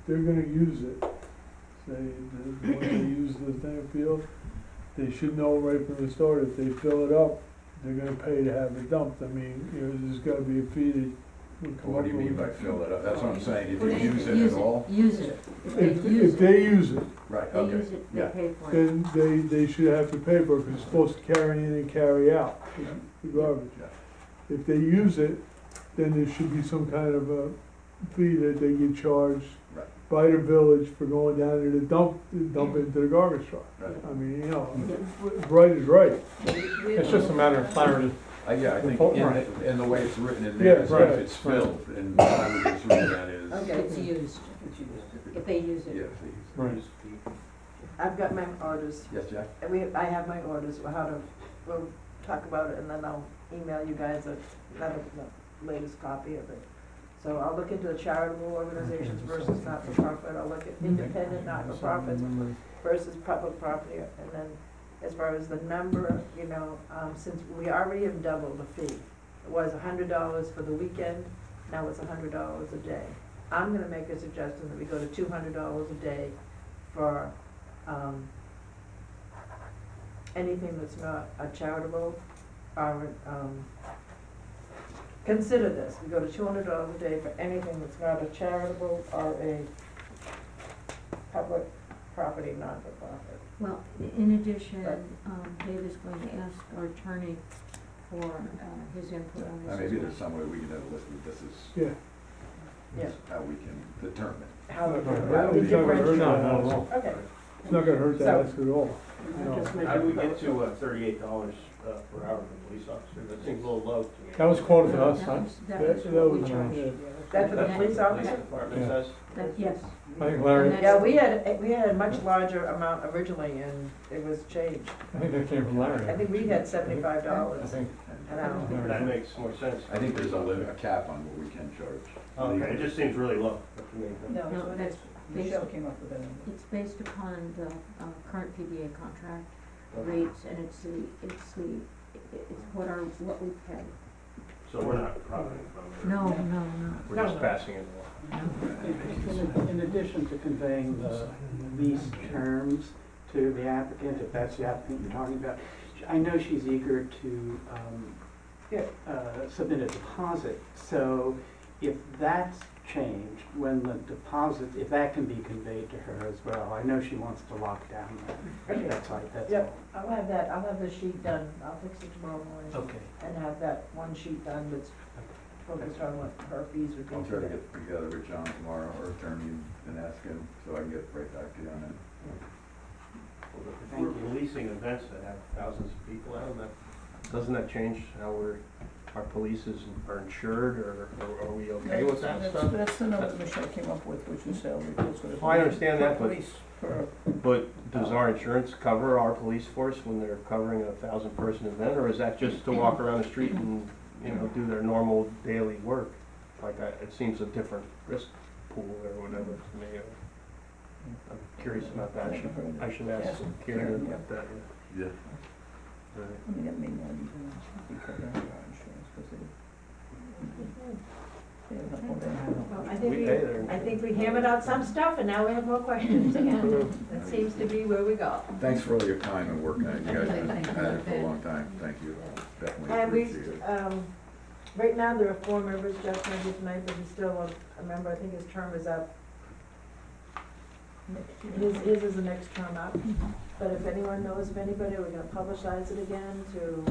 they're gonna use it, when they use the field, they should know right from the start, if they fill it up, they're gonna pay to have it dumped. I mean, there's gotta be a fee that would come up what do you mean by with. fill it up? That's what I'm saying, if Well, you they use it at all? Use it, if they If use it, they use it, Right, they okay, use it, they yeah. pay for it. then they should have to pay for it, because it's supposed to carry in and carry out the garbage. Yeah. If they use it, then there should be some kind of a fee that they get charged Right. by the village for going down there to dump it into the garbage truck. Right. I mean, right is right. It's just a matter of clarity. Yeah, I think Right. in the way it's written in there, Yeah, is right. if it's filled, and I would just read that as. It's used, if they use Yeah, it. if they use it. Right. I've got my orders, Yes, Jack? I have my orders, we'll talk about it, and then I'll email you guys the latest copy of it. So I'll look into the charitable organizations versus not-for-profit, I'll look at independent not-for-profits versus public property, and then as far as the number, since we already have doubled the fee. It was $100 for the weekend, now it's $100 a day. I'm gonna make a suggestion that we go to $200 a day for, anything that's not a charitable, or, consider this, we go to $200 a day for anything that's not a charitable or a public property, not-for-profit. Well, in addition, Dave is going to ask our attorney for, his input on this as Maybe well. there's some way we can have a list of this is, Yeah. Yeah. how we can determine. How the It's not gonna hurt differentiate. No, not at to all. Okay, It's not gonna hurt to So- ask at all. How do we get to $38 per hour for a police officer? That seems a little low to me. That was quoted to us, That huh? was, that That- was that what we was- charged. yeah. that's for the police Police officer? department Yeah. says. Yes. I think Larry, And Yeah, we had a much larger amount originally, and it was changed. I think that came from Larry. I think we had I $75 think, an hour. That makes more sense. I think there's a limit, a cap on what we can charge. Okay, it just seems really low to me. No, No, that's Michelle came up with that. It's based upon the, current PBA contract rates, and it's what we pay. So we're not profiting from it. No. We're just passing it along. In addition to conveying the lease terms to the applicant, if that's the applicant you're talking about, I know she's eager to submit a deposit. So if that's changed, when the deposit, if that can be conveyed to her as well, I know she wants to lock down that site, that's all. Yep, I'll have the sheet done, I'll fix it tomorrow morning, Okay. and have that one sheet done that's focused on what her fees would be. I'll try to get together with John tomorrow, our attorney, and ask him, so I can get right back to you on it. If we're leasing events that have thousands of people out, doesn't that change how our police are insured, or are we okay with that stuff? That's the number Michelle came up with, which was salary, that's what it was. Oh, I understand that, but- Police, per, But does our insurance cover our police force when they're covering a 1,000-person event, or is that just to walk around the street and, do their normal daily work? It seems a different risk pool or whatever to me. I'm curious about that. I should ask Karen about that. Yeah. Right. I mean, that may not even be covering our insurance, because Well, We I think we hammered out some stuff, and now we have more questions again. That seems to be where we go. Thanks for all your time and work on it, you guys have been at it for a long time, thank you, definitely And we, appreciate it. right now, there are 4 members, Jeff member tonight, but he's still a member, I think his term is up. His is the next term up, but if anyone knows of anybody, we're gonna publicize it again to,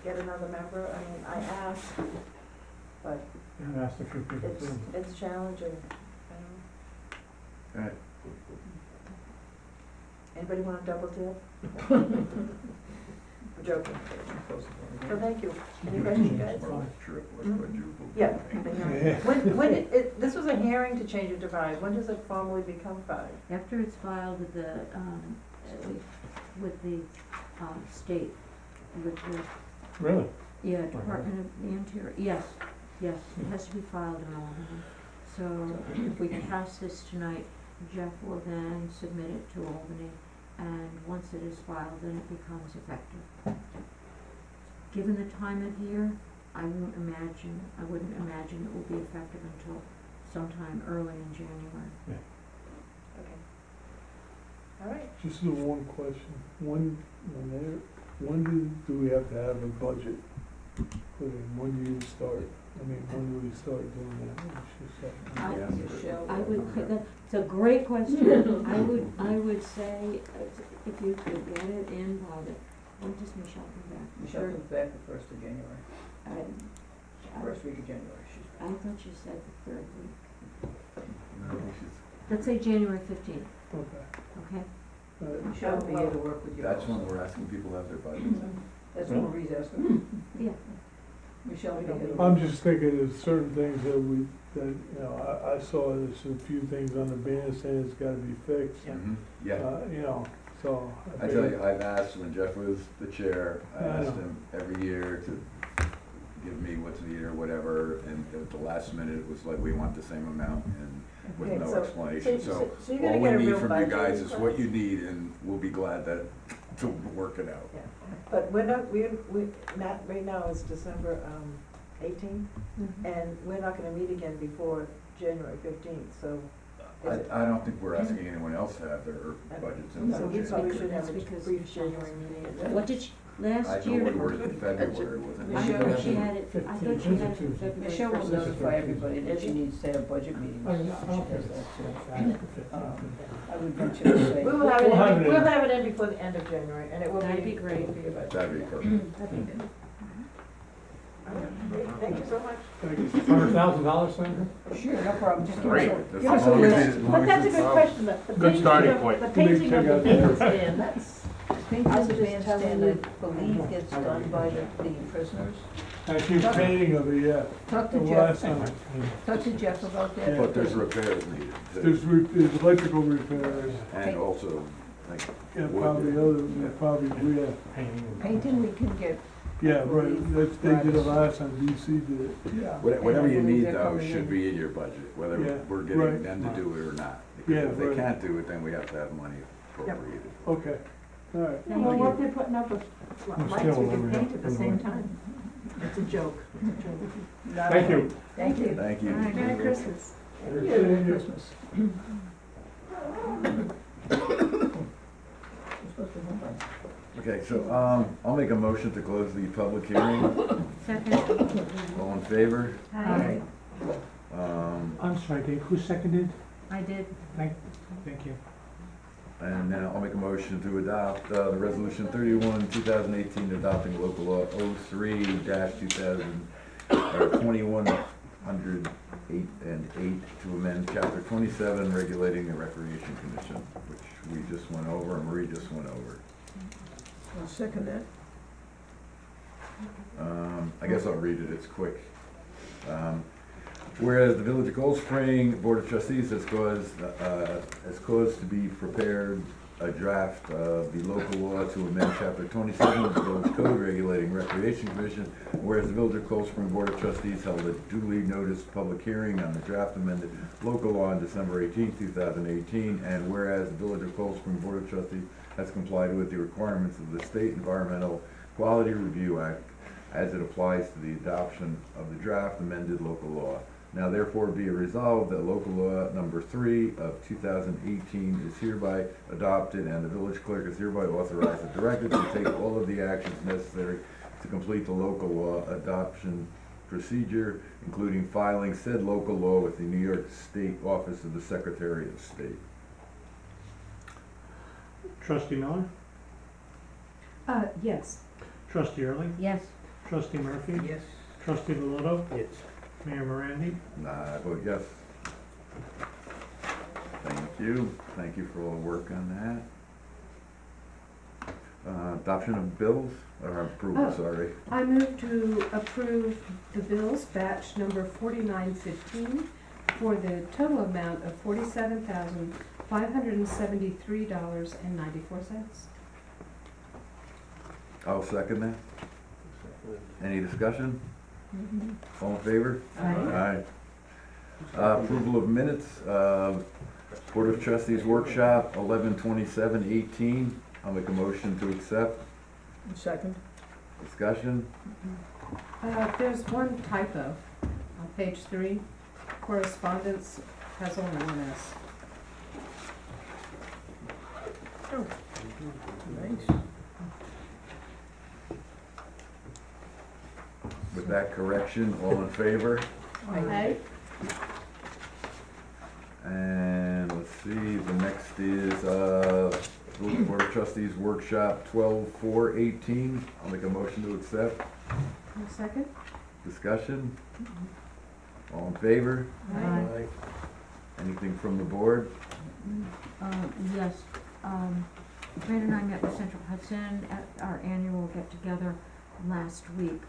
get another member. I mean, I asked, but I asked a few people too. it's challenging. Go ahead. Anybody want a double dip? joking. So thank you. Any questions, guys? Triple or Mhm. quadruple. Yeah. Yeah. This was a hearing to change it to 5. When does it formally become 5? After it's filed with the state, with the, Really? yeah, Department of the Interior, yes, it has to be filed in Albany. So if we pass this tonight, Jeff will then submit it to Albany, and once it is filed, then it becomes effective. Given the time of year, I wouldn't imagine it will be effective until sometime early in January. Okay. All right. Just the one question, when do we have to have a budget put in, when do you start, when do we start doing that? I would, that's a great question. I would say, if you could get it in by when does Michelle come back? Michelle comes back the 1st of January, I first week of January, she's back. thought you said the third week. No, she's- Let's say January 15th, Okay. okay? Michelle will be here to work with you. That's when we're asking people to have their budgets. That's what Marie's asking. Yeah. Michelle will be here. I'm just thinking of certain things I saw there's a few things on the bandstand that's gotta be fixed. Yeah. So. I tell you, I've asked, when Jeff was the chair, I I asked know. him every year to give me what's needed or whatever, and at the last minute, it was like, we want the same amount, and with Okay, no so- explanation, so So you're gonna all we get a need real from you budget guys is what request? you need, and we'll be glad to work it out. Yeah, but we're not, Matt, right now is December 18th, and we're not gonna meet again before January 15th, so. is it- I don't think we're asking anyone else to have their budgets in. So we January. probably should have a That's because brief Michelle's- January meeting. What did she, I last thought year? we were in February, wasn't I it? thought she had it, I thought she had it for February Michelle will 1st. notify everybody that she needs to have budget meetings. I She don't care. does that too. I would venture to say. We'll have We'll have it in. we'll have it in before the end of January, and it will be. That'd be great. It will be about. That'd be perfect. That'd be good. Great, thank you so much. $100,000, Senator? Sure, no problem, just give us Great. a, That's give us as a long as list. it- as long But as that's a it's- good question, the Good painting starting of- point. The painting of the bandstand, that's, Painting I was the just telling bandstand, you- I believe gets done by the prisoners. Actually, painting of it, yeah, Talk the to last Jeff, time. talk to Jeff about that. But there's repairs needed, too. There's electrical repairs, And also, like, yeah, wood. probably, yeah. Painting, we can get, Yeah, right, they did it last time, DC did it. Whatever you And I believe need, they're though, coming should in. be in your budget, whether Yeah, we're getting right. them to do it or not. Yeah, Because if they right. can't do it, then we have to have money appropriated. Okay, all right. yeah, well, what they're putting up with I'm lights still we can over paint here. at the same time. It's a joke. Thank you. thank you. Thank you. Merry Christmas. Merry Christmas. We're supposed to move on. Okay, so, I'll make a motion to close the public hearing. Second. All in favor? Hi. I'm sorry, Dave, who seconded? I did. Thank you. And now I'll make a motion to adopt, the resolution 31, 2018, adopting local law 03-2000, 2108 and 8 to amend chapter 27, regulating the Recreation Commission, which we just went over, and Marie just went over. I'll second that. I guess I'll read it, it's quick. Whereas the Village of Cold Spring Board of Trustees has caused to be prepared a draft of the local law to amend chapter 27 of the Village Code regulating Recreation Commission, whereas the Village of Cold Spring Board of Trustees held a duly noticed public hearing on the draft amended local law on December 18, 2018, and whereas the Village of Cold Spring Board of Trustees has complied with the requirements of the State Environmental Quality Review Act as it applies to the adoption of the draft amended local law. Now therefore be it resolved that local law number 3 of 2018 is hereby adopted, and the village clerk is hereby authorized and directed to take all of the actions necessary to complete the local law adoption procedure, including filing said local law with the New York State Office of the Secretary of State. Trustee Miller? Yes. Trustee Early? Yes. Trustee Murphy? Yes. Trustee Ludo? Yes. Mayor Morandi? I vote yes. Thank you for all the work on Adoption of bills, or approval, Oh. sorry. I move to approve the bills, batch number 4915, for the total amount of $47,573.94. I'll second that. Any discussion? Mhm. All in favor? Aye. Approval of minutes, Board of Trustees Workshop, 11/27/18. I'll make a motion to accept. Second? Discussion? There's one typo on page 3. Correspondence has only one S. Nice. With that correction, all in favor? Aye. And let's see, the next is, Board of Trustees Workshop 12/4/18. I'll make a motion to accept. Second? Discussion? All in favor? Aye. Anything from the board? Yes, Fran and I met with Central Hudson at our annual get-together last week.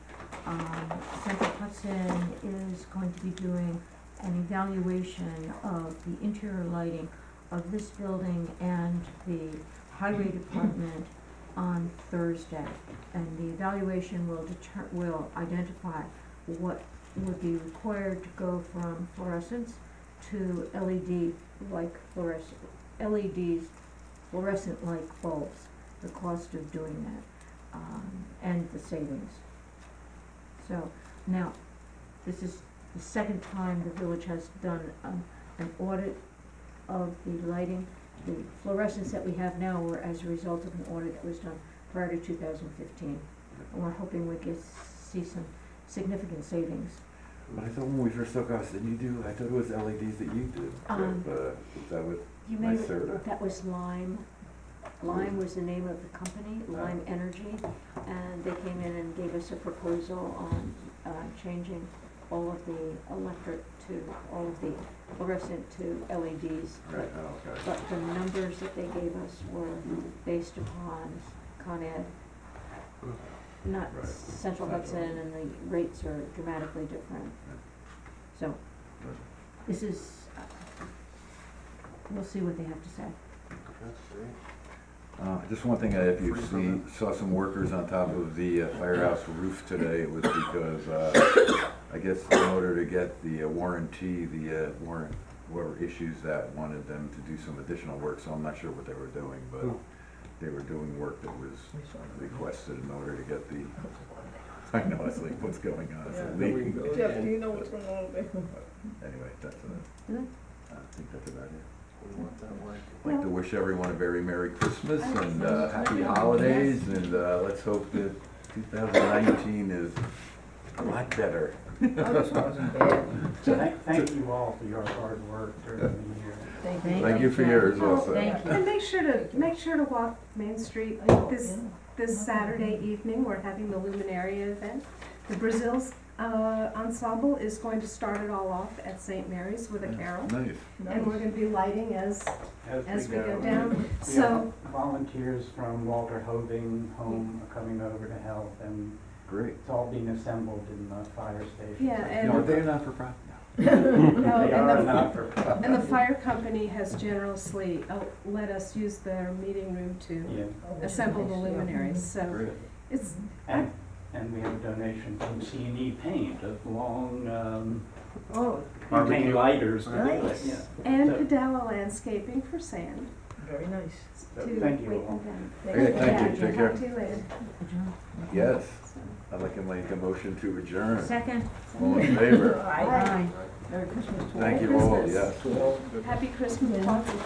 Central Hudson is going to be doing an evaluation of the interior lighting of this building and the highway department on Thursday. And the evaluation will identify what would be required to go from fluorescents to LED-like LEDs, fluorescent-like bulbs, the cost of doing that, and the savings. So, now, this is the second time the village has done an audit of the lighting. The fluorescents that we have now were as a result of an audit that was done prior to 2015. And we're hoping we can see some significant savings. But I thought when we first took ours, didn't you do, I thought it was LEDs that you do. Um, Is that what, You may, NYSERDA. that was Lime. Lime was the name of the company, Lime Energy, and they came in and gave us a proposal on changing all of the all of the fluorescent to LEDs. right, oh, okay. But the numbers that they gave us were based upon Con Ed, not Right. Central Hudson, and the rates are dramatically different. So, this is, we'll see what they have to say. Just one thing, if you saw some workers on top of the firehouse roof today, it was because, I guess in order to get the warranty, the warrant, whoever issues that wanted them to do some additional work, so I'm not sure what they were doing, but they were doing work that was requested in order to get the, I know, it's like, what's going on? It's a leak. Jeff, do you know what's going on there? Anyway, that's, Good. I think that's about it. I'd like to wish everyone a very Merry Christmas and Happy Holidays, and let's hope that 2019 is a lot better. Oh, this wasn't bad. Thank you all for your hard work during the year. Thank Thank you. Thank you for yours Oh, also. Thank you. And make sure to walk Main Street this Saturday evening. We're having the Luminaria event. The Brazils ensemble is going to start it all off at St. Mary's with a carol. Nice. And we're gonna be lighting as we go down. We So, have volunteers from Walter Hoving Home are coming over to help, and Great. it's all being assembled in the fire station. Yeah, and- No, they're not for profit. They and are the, not for profit. and the fire company has generously let us use their meeting room to Yeah, assemble the luminaries, so Great. it's, and we have a donation from C&E Paint of long, Oh, butane lighters to do it, Nice. yeah. and So- Padella Landscaping for sand very nice. So to thank you wait all. and then. Okay, thank you, Yeah, take care. Talk to you later. Yes, I'd like to make a motion to adjourn. Second. All in favor? Aye. Merry Christmas to all. Thank you all, Christmas. yes. To all. Happy Christmas, Potsy.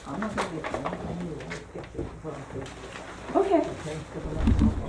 I'm not gonna get one. I knew I picked it from. Okay. Okay, good enough.